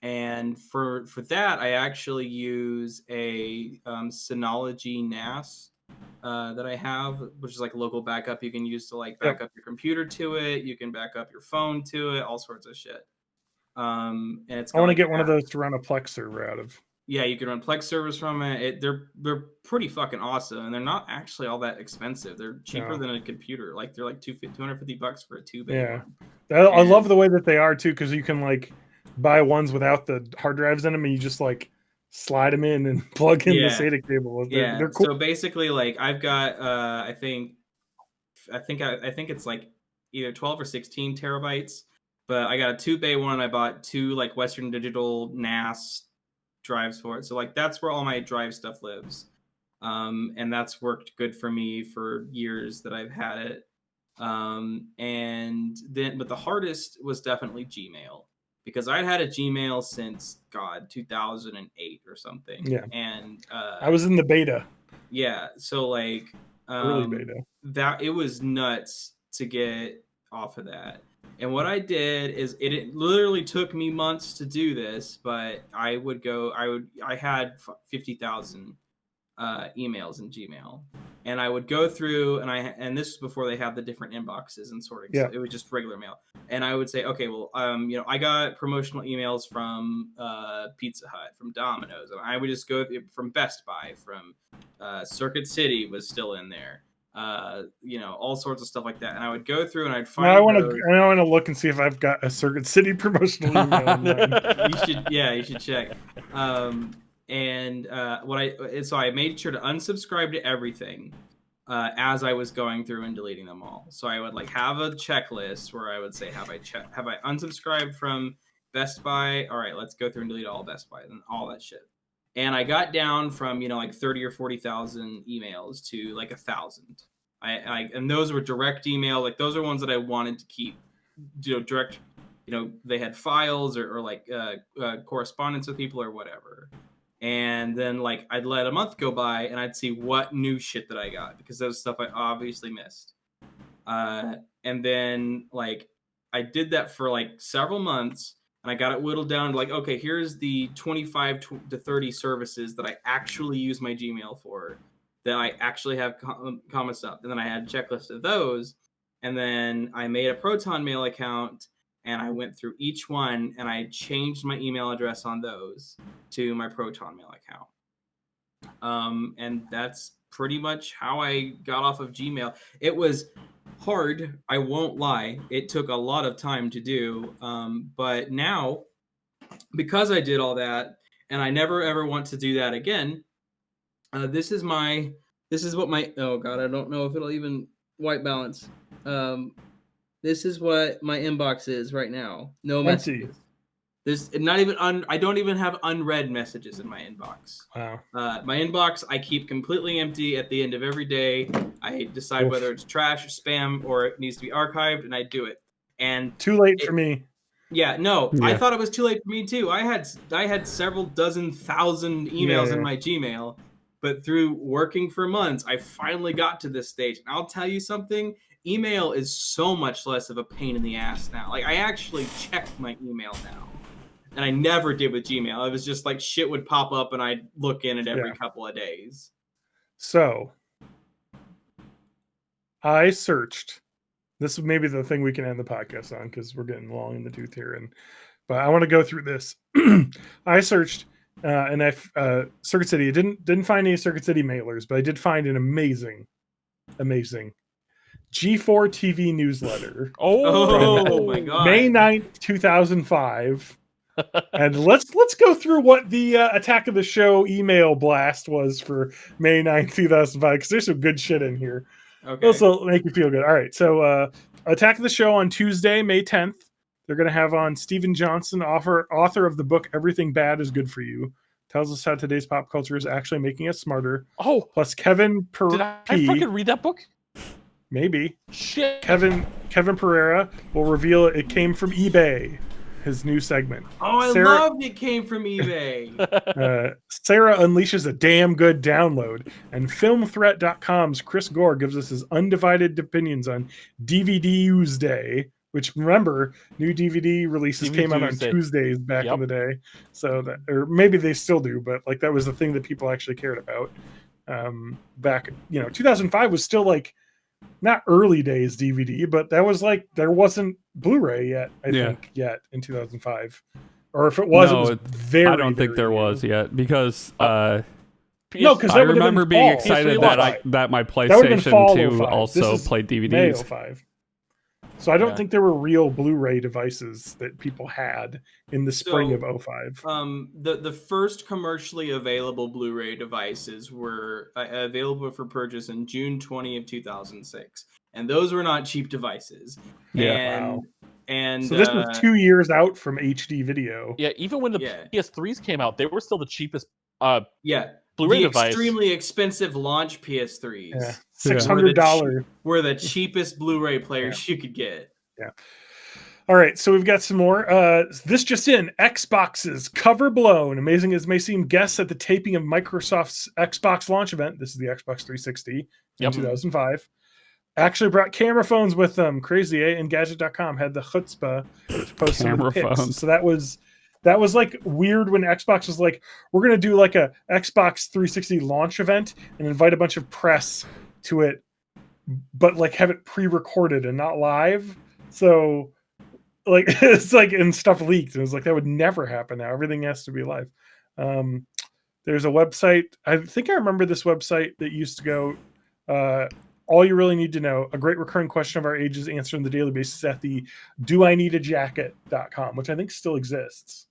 And for that, I actually use a Synology NAS that I have, which is like a local backup you can use to like back up your computer to it. You can back up your phone to it, all sorts of shit. And it's I want to like get one of those to run a Plex server out of. Yeah, you can run Plex servers from it. They're pretty fucking awesome, and they're not actually all that expensive. They're cheaper than a computer. Like, they're like $250 for a 2-bay one. I love the way that they are too, because you can like buy ones without the hard drives in them, and you just like slide them in and plug in the SATA cable. They're cool. So basically, like, I've got I think it's like either 12 or 16 terabytes, but I got a 2-bay one. I bought 2 like Western Digital NAS drives for it, so like that's where all my drive stuff lives, and that's worked good for me for years that I've had it. And then, but the hardest was definitely Gmail, because I'd had a Gmail since 2008 or something. Yeah. And I was in the beta. Yeah, so like Early beta. that it was nuts to get off of that. And what I did is it literally took me months to do this, but I had 50,000 emails in Gmail, and I would go through, and this was before they had the different inboxes and sorting. Yeah. So it was just regular mail, and I would say, okay, well, I got promotional emails from Pizza Hut, from Domino's, and I would just go from Best Buy, from Circuit City was still in there. All sorts of stuff like that, and I would go through and I'd find. I want to look and see if I've got a Circuit City promotional email. You should check. So I made sure to unsubscribe to everything as I was going through and deleting them all. So I would like have a checklist where I would say, have I unsubscribed from Best Buy? All right, let's go through and delete all Best Buy and all that shit. And I got down from like 30 or 40,000 emails to like 1,000. And those were direct email. Like, those are ones that I wanted to keep, direct. They had files or like correspondence with people or whatever. And then like I'd let a month go by and I'd see what new shit that I got, because that was stuff I obviously missed. And then like I did that for like several months. And I got it whittled down to like, okay, here's the 25 to 30 services that I actually use my Gmail for, that I actually have common stuff. And then I had a checklist of those. And then I made a Proton Mail account, and I went through each one, and I changed my email address on those to my Proton Mail account. And that's pretty much how I got off of Gmail. It was hard, I won't lie. It took a lot of time to do, but now, because I did all that, and I never ever want to do that again, this is what my, oh god, I don't know if it'll even white balance. This is what my inbox is right now. No messages. There's not even I don't even have unread messages in my inbox. Wow. My inbox I keep completely empty at the end of every day. I decide whether it's trash or spam or it needs to be archived, and I do it. And too late for me. Yeah, no, I Yeah. thought it was too late for me too. I had several dozen thousand emails Yeah. in my Gmail, but through working for months, I finally got to this stage. And I'll tell you something, email is so much less of a pain in the ass now. Like I actually check my email now. And I never did with Gmail. It was just like shit would pop up and I'd look in it every couple of days. So I searched. This is maybe the thing we can end the podcast on because we're getting long in the tooth here. But I want to go through this. I searched and Circuit City. I didn't find any Circuit City mailers, but I did find an amazing G4 TV newsletter. Oh my god. May 9th, 2005. And let's go through what the Attack of the Show email blast was for May 9th, 2005, because there's some good shit in here. Okay. Also make you feel good. All right, so Attack of the Show on Tuesday, May 10th. They're going to have on Steven Johnson, author of the book Everything Bad is Good for You. Tells us how today's pop culture is actually making us smarter. Oh, Plus Kevin did I freaking read that book? maybe. Shit. Kevin Pereira will reveal it came from eBay, his new segment. Oh, I Sarah- loved it came from eBay. Sarah unleashes a damn good download, and FilmThreat.com's Chris Gore gives us his undivided opinions on DVD Tuesday, which remember, new DVD releases DVD came out on Tuesday. Tuesdays back Yep. in the day. So that, or maybe they still do, but like that was the thing that people actually cared about. Back, 2005 was still like not early days DVD, but that was like there wasn't Blu-ray yet. I think yet in 2005, or if it was, it was very. I don't think very there new. was yet because No, because I remember being excited that my PlayStation 2 also played May DVDs. 05. So I don't Yeah. think there were real Blu-ray devices that people had in the spring So, of 05. The first commercially available Blu-ray devices were available for purchase in June 20 of 2006, and those were not cheap devices. Yeah. And, Wow. and So this was 2 years out from HD video. Yeah, even when the Yeah. PS3s came out, they were still the cheapest yeah, Blu-ray the device. extremely expensive launch PS3s Yeah, $600. were the cheapest Blu-ray players you could get. All right, so we've got some more. This just in: Xbox's cover blown. Amazing as may seem, guests at the taping of Microsoft's Xbox launch event. This is the Xbox 360 in Yep. 2005. Actually brought camera phones with them. Crazy, eh? Engadget.com had the chutzpah to post some of the Camera pics. phones. So that was like weird when Xbox was like, we're gonna do like a Xbox 360 launch event and invite a bunch of press to it, but like have it pre-recorded and not live. So like it's like and stuff leaked. And it was like that would never happen now. Everything has to be live. There's a website. I think I remember this website that used to go. All you really need to know, a great recurring question of our age is answered on the daily basis at the doineedajacket.com, which I think still exists,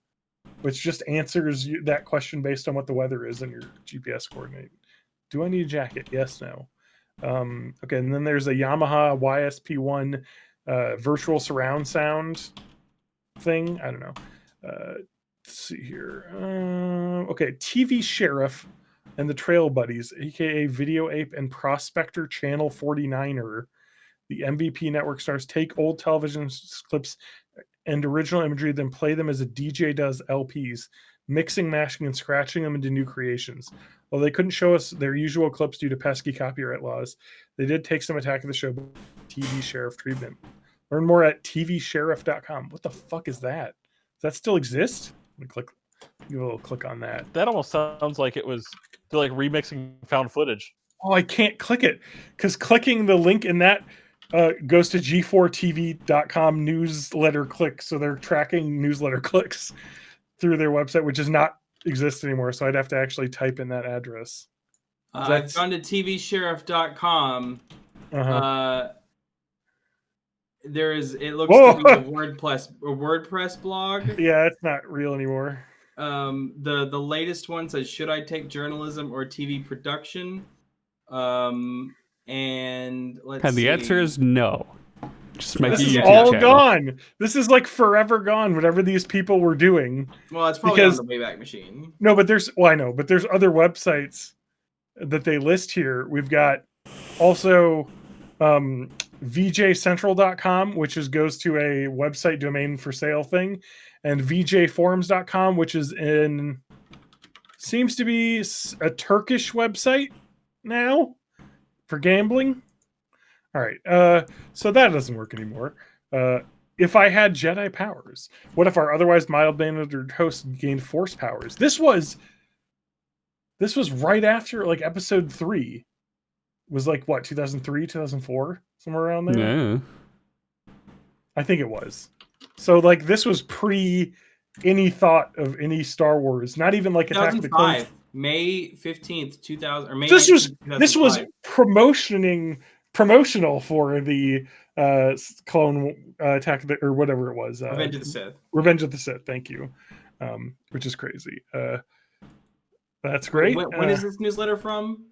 which just answers that question based on what the weather is in your GPS coordinate. Do I need a jacket? Yes, no. Okay, and then there's a Yamaha YSP1 virtual surround sound thing. I don't know. Let's see here. Okay, TV Sheriff and the Trail Buddies, aka Video Ape and Prospector Channel 49er. The MVP network stars take old television clips and original imagery, then play them as a DJ does LPs, mixing, mashing, and scratching them into new creations. While they couldn't show us their usual clips due to pesky copyright laws, they did take some Attack of the Show TV Sheriff treatment. Learn more at tvsheriff.com. What the fuck is that? Does that still exist? Let me give a little click on that. That almost sounds like it was they're like remixing found footage. Oh, I can't click it because clicking the link in that goes to g4tv.com newsletter clicks. So they're tracking newsletter clicks through their website, which does not exist anymore. So I'd have to actually type in that address. I've gone to tvsheriff.com. It looks to be a WordPress blog. Yeah, it's not real anymore. The latest one says, should I take journalism or TV production? And let's And the see. answer is no. Just make This a is YouTube all channel. gone. This is like forever gone, whatever these people were doing. Well, it's probably because- on the Wayback Machine. No, but I know, but there's other websites that they list here. We've got also VJCentral.com, which goes to a website domain for sale thing, and VJForums.com, which seems to be a Turkish website now for gambling. All right, so that doesn't work anymore. If I had Jedi powers, what if our otherwise mild-mannered host gained Force powers? This was right after like episode 3. Was like what, 2003, 2004, somewhere around there. Yeah. I think it was. So like this was pre any thought of any Star Wars, not even like Attack of the Clones. 2005, May 15th, 2000, or May. This 19th, was 2005. promotional for the clone attack or whatever it was. Revenge of the Sith. Revenge of the Sith. Thank you. Which is crazy. That's great. When is this newsletter from?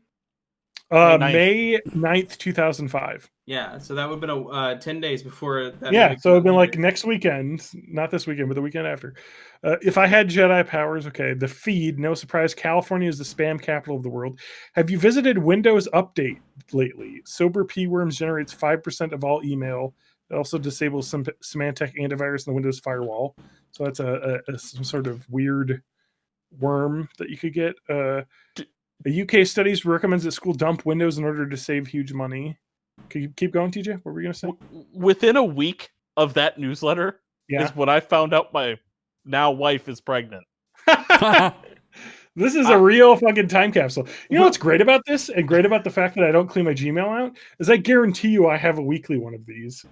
May 9th, 2005. Yeah, so that would have been 10 days before that. Yeah, so it'd been like next weekend, not this weekend, but the weekend after. If I had Jedi powers, okay, the feed, no surprise, California is the spam capital of the world. Have you visited Windows Update lately? Sober P-Worms generates 5% of all email. It also disables some Symantec antivirus in the Windows firewall. So that's some sort of weird worm that you could get. A UK studies recommends that school dump Windows in order to save huge money. Can you keep going, TJ? What were you going to say? Within a week of that newsletter is when I found out my now wife is pregnant. This is a real fucking time capsule. You know what's great about this and great about the fact that I don't clean my Gmail out is I guarantee you I have a weekly one of these.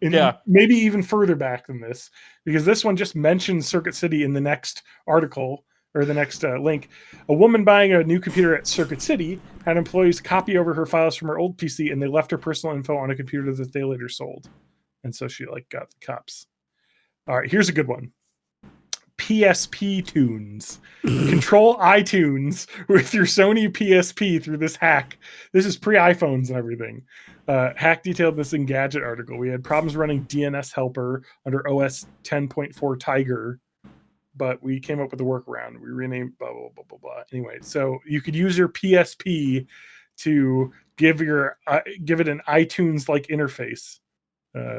And maybe even further back than this, because this one just mentions Circuit City in the next article or the next link. A woman buying a new computer at Circuit City had employees copy over her files from her old PC, and they left her personal info on a computer that they later sold. And so she like got the cops. All right, here's a good one. PSP tunes. Control iTunes with your Sony PSP through this hack. This is pre-iPhones and everything. Hack detailed this in Gadget article. We had problems running DNS helper under OS 10.4 Tiger, but we came up with a workaround. We renamed blah, blah, blah, blah, blah. Anyway, so you could use your PSP to give it an iTunes-like interface.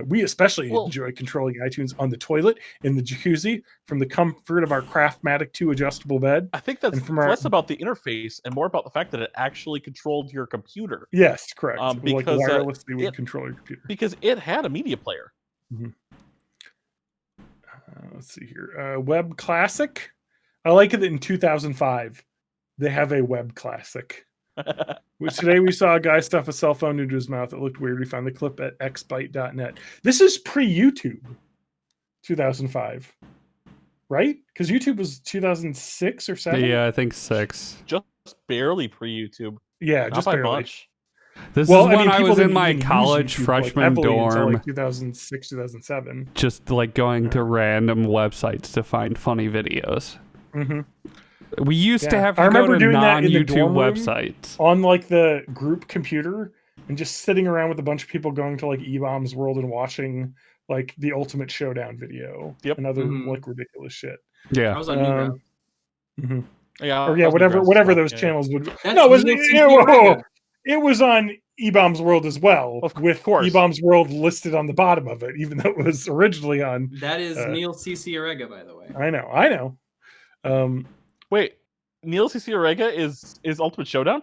We especially enjoy controlling iTunes on the toilet, in the jacuzzi, from the comfort of our Craftmatic 2 adjustable bed. I think that's less about the interface and more about the fact that it actually controlled your computer. Yes, correct. Because like wirelessly would control your computer. Because it had a media player. Mm-hmm. Let's see here. Web Classic. I like it that in 2005 they have a Web Classic. Today we saw a guy stuff a cell phone into his mouth. It looked weird. We found the clip at xbyte.net. This is pre-YouTube, 2005, right? Because YouTube was 2006 or 7. Yeah, I think 6. Just barely pre-YouTube. Yeah, Not just by barely. Much. This is when I was in my college YouTube, freshman dorm, like 2006, 2007. just like going to random websites to find funny videos. Mm-hmm. We used to have I to go remember to doing that in the non-YouTube dorm room websites. on like the group computer and just sitting around with a bunch of people going to like E-Bombs World and watching like the Ultimate Showdown video and other like ridiculous shit. Yeah. I was on Newgrounds. Mm-hmm. Yeah, or whatever those channels would. No, it was on E-Bombs World as well, with E-Bombs World listed on the bottom of it, even though it was originally on. That is Neil C.C. Orega, by the way. I know. Wait, Neil C.C. Orega is Ultimate Showdown?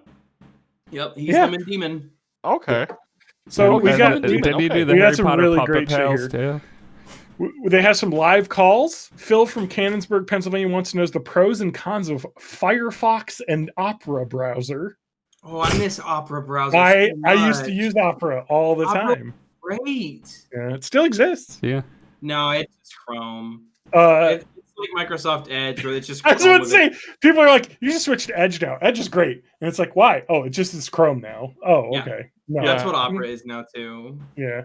Yep, he's the Min Demon. Okay. So we got. Did he do the we got Harry some Potter really Puppet great shit Pals here. too? They have some live calls. Phil from Cannonsburg, Pennsylvania wants to know the pros and cons of Firefox and Opera browser. Oh, I miss Opera browser. I used to use Opera all the time. Great. Yeah, it still exists. Yeah. No, it's just Chrome. It's like Microsoft Edge, where it's just. I was about to say, people are like, you just switched to Edge now. Edge is great, and it's like, why? Oh, it just is Chrome now. Oh, yeah. Okay. No, that's what Opera is now too. Yeah,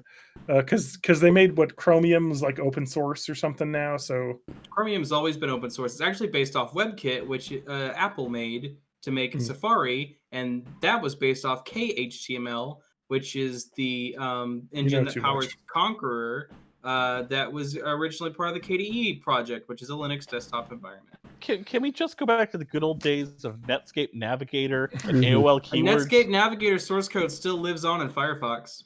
because they made Chromium's like open source or something now. So Chromium's always been open source. It's actually based off WebKit, which Apple made to make Safari, and that was based off KHTML, which is the engine that powers Conqueror. that was originally part of the KDE project, which is a Linux desktop environment. Can we just go back to the good old days of Netscape Navigator and Mhm. AOL And keywords? Netscape Navigator source code still lives on in Firefox.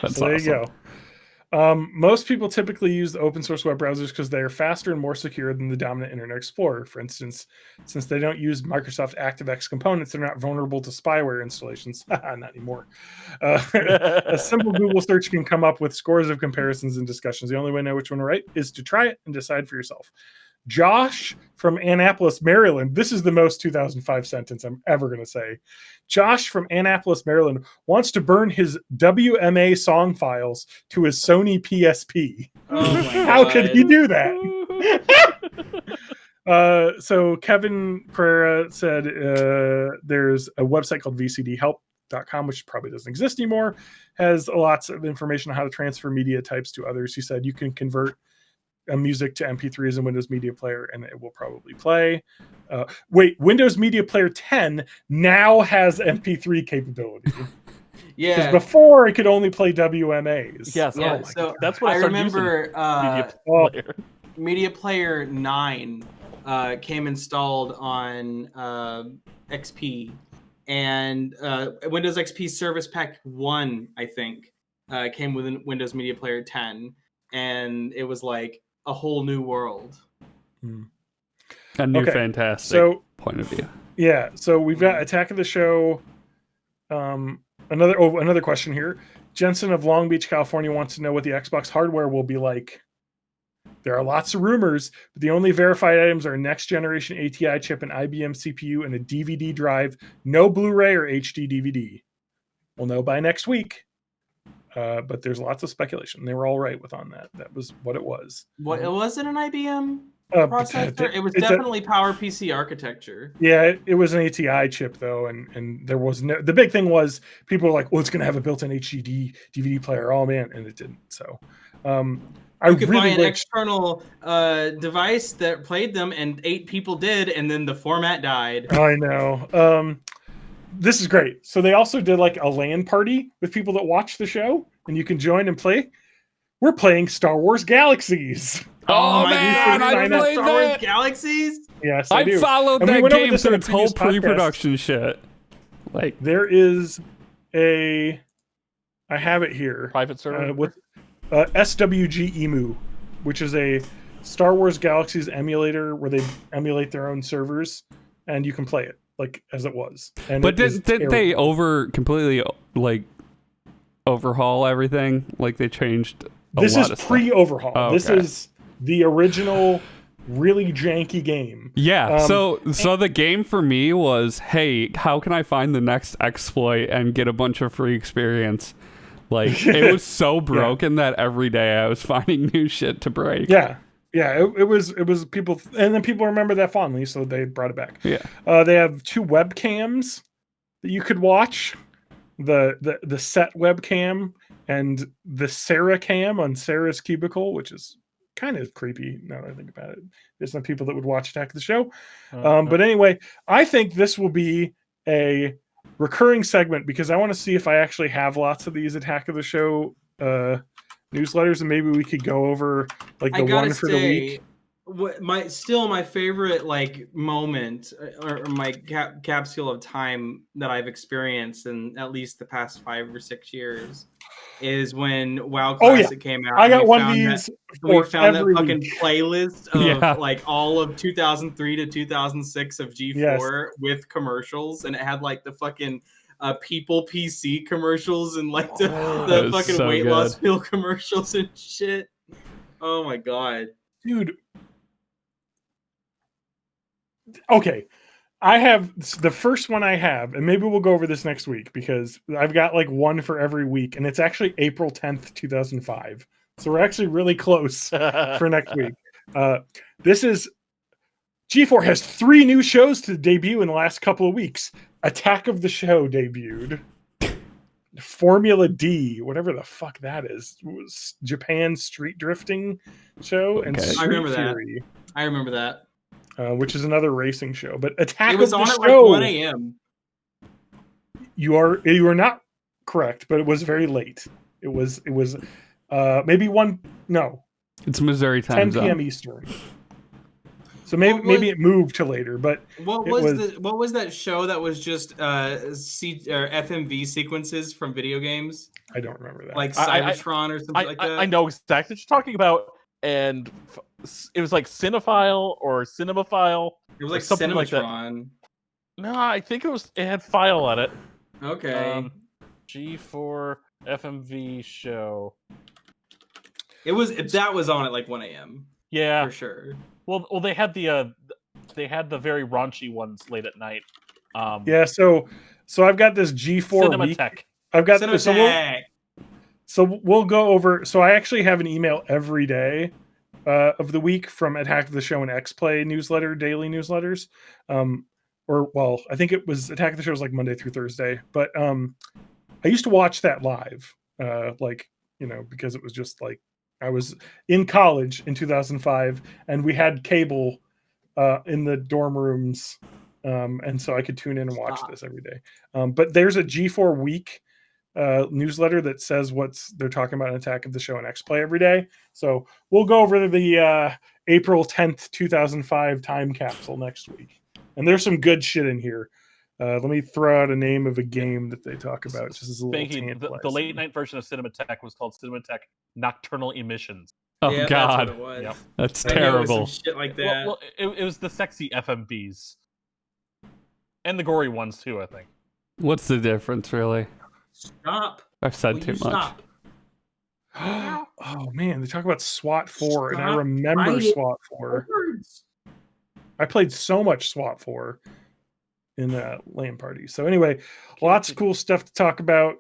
That's So there awesome. you go. Most people typically use the open source web browsers because they are faster and more secure than the dominant Internet Explorer. For instance, since they don't use Microsoft ActiveX components, they're not vulnerable to spyware installations. Not anymore. A simple Google search can come up with scores of comparisons and discussions. The only way to know which one to write is to try it and decide for yourself. Josh from Annapolis, Maryland. This is the most 2005 sentence I'm ever going to say. Josh from Annapolis, Maryland wants to burn his WMA song files to his Sony PSP. Oh my How could he God. do that? So Kevin Pereira said there's a website called vcdhelp.com, which probably doesn't exist anymore, has lots of information on how to transfer media types to others. He said you can convert a music to MP3 as a Windows Media Player, and it will probably play. Wait, Windows Media Player 10 now has MP3 capability. Because Yeah. before it could only play WMAs. Yes, Yeah, oh my so God. That's what I I started remember using Oh, Media Player. Media Player 9 came installed on XP, and Windows XP Service Pack 1, I think, came with Windows Media Player 10, and it was like a whole new world. A new Okay, fantastic so point of view. yeah, so we've got Attack of the Show. Another question here. Jensen of Long Beach, California wants to know what the Xbox hardware will be like. There are lots of rumors, but the only verified items are a next generation ATI chip, an IBM CPU, and a DVD drive. No Blu-ray or HD DVD. We'll know by next week. But there's lots of speculation. They were all right on that. That was what it was. What was it? An IBM But processor? It was definitely PowerPC architecture. Yeah, it was an ATI chip though, and there was no. The big thing was people were like, "Well, it's going to have a built-in HD DVD player." Oh man, and it didn't. So, I You could buy really an wish. external device that played them, and 8 people did, and then the format died. I know. This is great. So they also did like a LAN party with people that watch the show, and you can join and play. We're playing Star Wars Galaxies. Oh, my man, God, I you played Star Wars that. Galaxies? Yes, I I do. followed And we that went over game this in through a its whole previous podcast. pre-production shit. Like, There is a. I have it here. Private server. With SWG Emu, which is a Star Wars Galaxies emulator where they emulate their own servers, and you can play it like as it was. And but it is didn't they terrible. completely like overhaul everything? Like they changed a This lot is of stuff. pre-overhaul. Oh, This okay. is the original, really janky game. Yeah, Um, so the game for me was, hey, how can I find the next exploit and get a bunch of free experience? Like, it was so broken that every day I was finding new shit to break. Yeah, it was people, and then people remember that fondly, so they brought it back. Yeah. They have 2 webcams that you could watch. The set webcam and the Sarah cam on Sarah's cubicle, which is kind of creepy now that I think about it. There's some people that would watch Attack of the Show. But anyway, I think this will be a recurring segment because I want to see if I actually have lots of these Attack of the Show newsletters, and maybe we could go over like I the gotta one for the say, week. what my favorite like moment or my capsule of time that I've experienced in at least the past 5 or 6 years is when WoW Oh, yeah. Classic came out. I and got we one of found these. we for found that every fucking week. playlist of Yeah. like all of 2003 to 2006 of G4 with commercials, and it had like the fucking People PC commercials and like the That was fucking so weight loss good. pill commercials and shit. Oh my god. Dude. Okay. I have the first one I have, and maybe we'll go over this next week because I've got like one for every week, and it's actually April 10th, 2005. So we're actually really close for next week. This is G4 has 3 new shows to debut in the last couple of weeks. Attack of the Show debuted. Formula D, whatever the fuck that is, was Japan street drifting show, and Okay. Street I remember that. Fury, I remember that. which is another racing show. But Attack It was of on the at like Show, 1 a.m. you are not correct, but it was very late. It was Maybe one. No, It's Missouri 10 time p.m. zone. Eastern. So maybe it moved to later, but What it what was that show that was just FMV sequences from video games, I don't remember that. like I- Cybertron or something like that? I know exactly what you're talking about, and it was like Cinephile or Cinemaphile. It was or like something like that. Cinematron. No, I think it had file on it. Okay. G4 FMV show. That was on at like 1 a.m. Yeah. for sure. Well, they had the very raunchy ones late at night. Yeah, so I've got this G4 week. Cinematech. I've got Cinematech. so we'll go over. So I actually have an email every day of the week from Attack of the Show and X Play newsletter, daily newsletters. I think it was Attack of the Show was like Monday through Thursday, but I used to watch that live, because it was just like I was in college in 2005, and we had cable in the dorm rooms, and so I could tune in and watch this every day. But there's a G4 week newsletter that says they're talking about in Attack of the Show and X Play every day. So we'll go over the April 10th, 2005 time capsule next week. And there's some good shit in here. Let me throw out a name of a game that they talk about. Just as a little The late night version of Cinematech was called Cinematech Nocturnal Emissions. Oh Yeah, God, that's what it was. Yep. that's I knew it was terrible. some shit like that. Well, it was the sexy FMVs. And the gory ones too, I think. What's the difference, really? Stop. I've said Will too you much. stop? Oh man, they talk about SWAT 4, and I Stop remember writing SWAT 4. Words. I played so much SWAT 4 in LAN party. So anyway, lots of cool stuff to talk about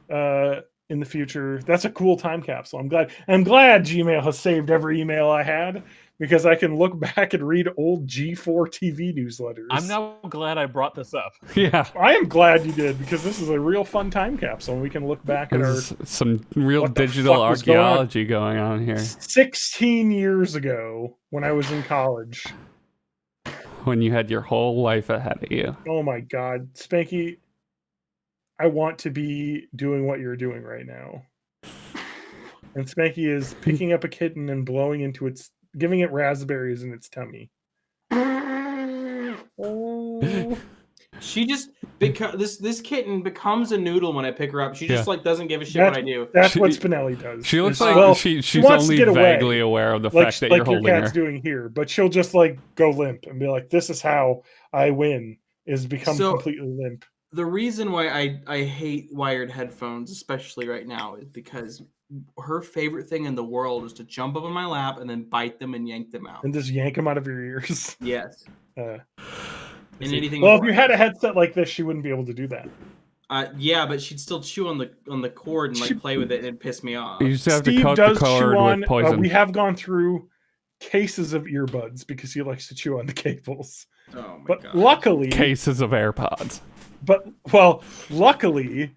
in the future. That's a cool time capsule. I'm glad Gmail has saved every email I had, because I can look back and read old G4 TV newsletters. I'm now glad I brought this up. Yeah, I am glad you did, because this is a real fun time capsule, and we can look back at our there's some real what the digital fuck was going on? archaeology going on here. 16 years ago when I was in college. When you had your whole life ahead of you. Oh my God, Spanky, I want to be doing what you're doing right now. And Spanky is picking up a kitten and giving it raspberries in its tummy. Oh. She just this kitten becomes a noodle when I pick her up. She just like doesn't give a shit what I do. That's She- what Spinelli does. She looks Is- like well, she's wants to only get away. vaguely aware of the fact that you're your holding cat's her. doing here, but she'll just like go limp and be like, "This is how I win," is become So- completely limp. The reason why I hate wired headphones, especially right now, is because her favorite thing in the world is to jump up on my lap and then bite them and yank them out. And just yank them out of your ears. Yes. I And see. anything. Well, if with you had a wires. headset like this, she wouldn't be able to do that. Yeah, but she'd still chew on the cord and like play with it and it'd piss me off. You just have Steve to coat the does chew cord on. with poison. We have gone through cases of earbuds because he likes to chew on the cables. Oh my But god. luckily, Cases of AirPods. luckily,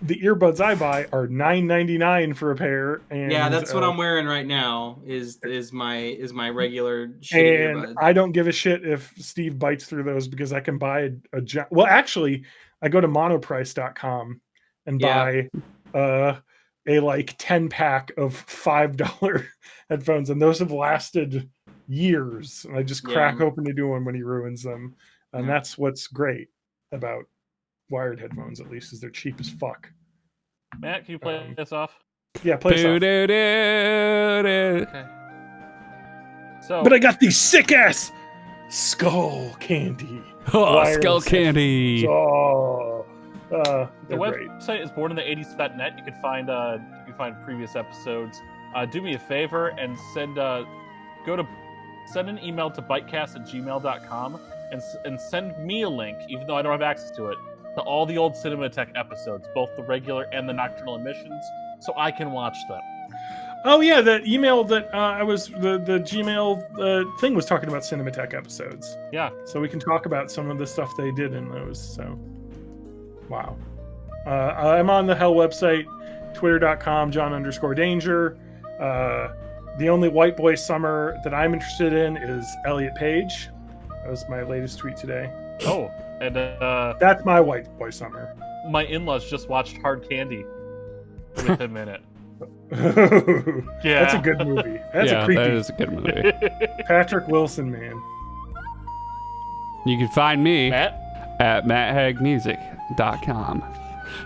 the earbuds I buy are $9.99 for a pair. And Yeah, that's what I'm wearing right now. Is my regular shitty And earbuds. I don't give a shit if Steve bites through those, because I can buy well, actually, I go to monoprice.com and buy a like 10 pack of $5 headphones, and those have lasted years. And I just crack open to do one when he ruins them. And that's what's great about wired headphones, at least, is they're cheap as fuck. Matt, can you play this off? Yeah, play us off. Doo-doo-doo-doo. Okay. So, But I got these sick ass skull candy. Oh, Wireless skull candy. Oh, the they're great. website is borninthe80s.net. You can find previous episodes. Do me a favor and send an email to bitecast@gmail.com and send me a link, even though I don't have access to it, to all the old Cinematech episodes, both the regular and the Nocturnal Emissions, so I can watch them. Oh yeah, the email that the Gmail thing was talking about Cinematech episodes. Yeah. So we can talk about some of the stuff they did in those. So, wow. I'm on the Hell website, twitter.com, John_Danger. The only white boy summer that I'm interested in is Elliot Page. That was my latest tweet today. Oh, and That's my white boy summer. my in-laws just watched Hard Candy with him in it. Yeah. That's a good movie. That's yeah, a creepy that is a good movie. Patrick Wilson, man. You can find me Matt? at matthagmusic.com.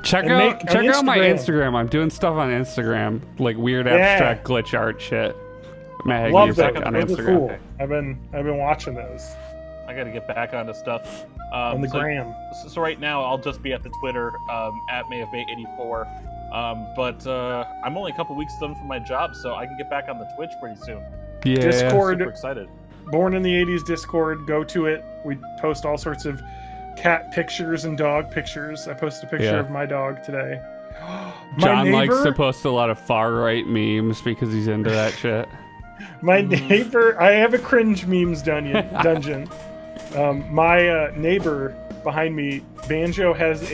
Check And out Nick, on check out my Instagram. Instagram. I'm doing stuff on Instagram, like weird Yeah. abstract glitch art shit. Matt Haig Love Music those. on Those are Instagram. cool. I've been watching those I got to get back onto stuff. on the so, gram. So right now, I'll just be at the Twitter at mayofmay84. But I'm only a couple weeks done from my job, so I can get back on the Twitch pretty soon. Yeah. Discord. Super excited. Born in the 80s Discord. Go to it. We post all sorts of cat pictures and dog pictures. I posted a picture Yeah. of my dog today. My John likes neighbor- to post a lot of far right memes because he's into that shit. My neighbor, I have a cringe memes dungeon. My neighbor behind me, Banjo, has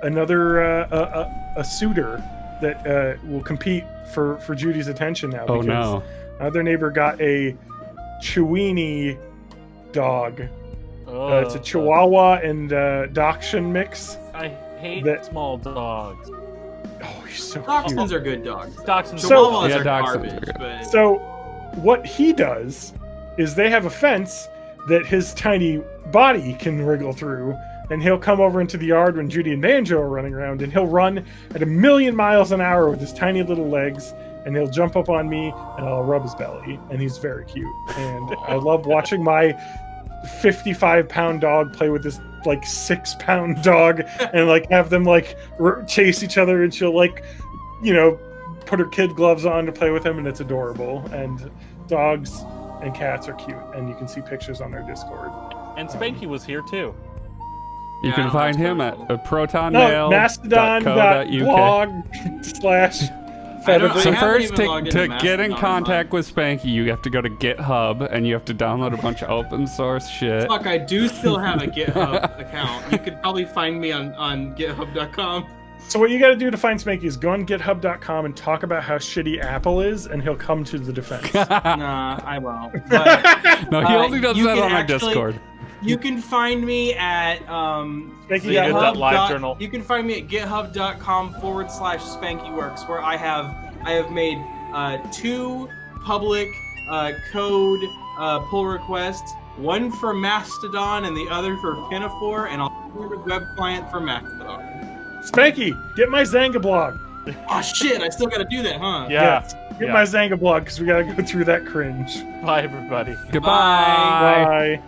another suitor that will compete for Judy's attention now. Oh because no. Other neighbor got a Chiweenie dog. It's a Chihuahua and Dachshund mix. I hate that- small dogs. Oh, he's so cute. Dachshunds are good dogs. Dachshunds So- Chihuahuas Yeah, are dachshunds are garbage, good. but So, what he does is they have a fence that his tiny body can wriggle through, and he'll come over into the yard when Judy and Banjo are running around, and he'll run at 1,000,000 miles an hour with his tiny little legs, and he'll jump up on me, and I'll rub his belly, and he's very cute. And I love watching my 55-pound dog play with this like 6-pound dog, and like have them like chase each other, and she'll like, put her kid gloves on to play with him, and it's adorable. And dogs and cats are cute, and you can see pictures on their Discord. And Spanky was here too. You can Yeah, find that's him pretty at cool. Mastodon.blog/. I don't- So I haven't first, even to logged into get in Mastodon, contact with Spanky, you have to go to GitHub and you have to download a bunch of open source shit. fuck, I do still have a GitHub account. You could probably find me on GitHub.com. So what you got to do to find Spanky is go on GitHub.com and talk about how shitty Apple is, and he'll come to the defense. Nah, I won't. But No, he only does you that can on our actually- Discord. you can find me at Spanky Yeah, got that Hub. live journal. You can find me at github.com/SpankyWorks, where I have made 2 public code pull requests, one for Mastodon and the other for Pinafore, and a web client for Mastodon. Spanky, get my Zanga blog. Oh shit! I still gotta do that, huh? Yeah. Yes, get Yeah. my Zanga blog because we got to go through that cringe. Bye, everybody. Goodbye. Bye.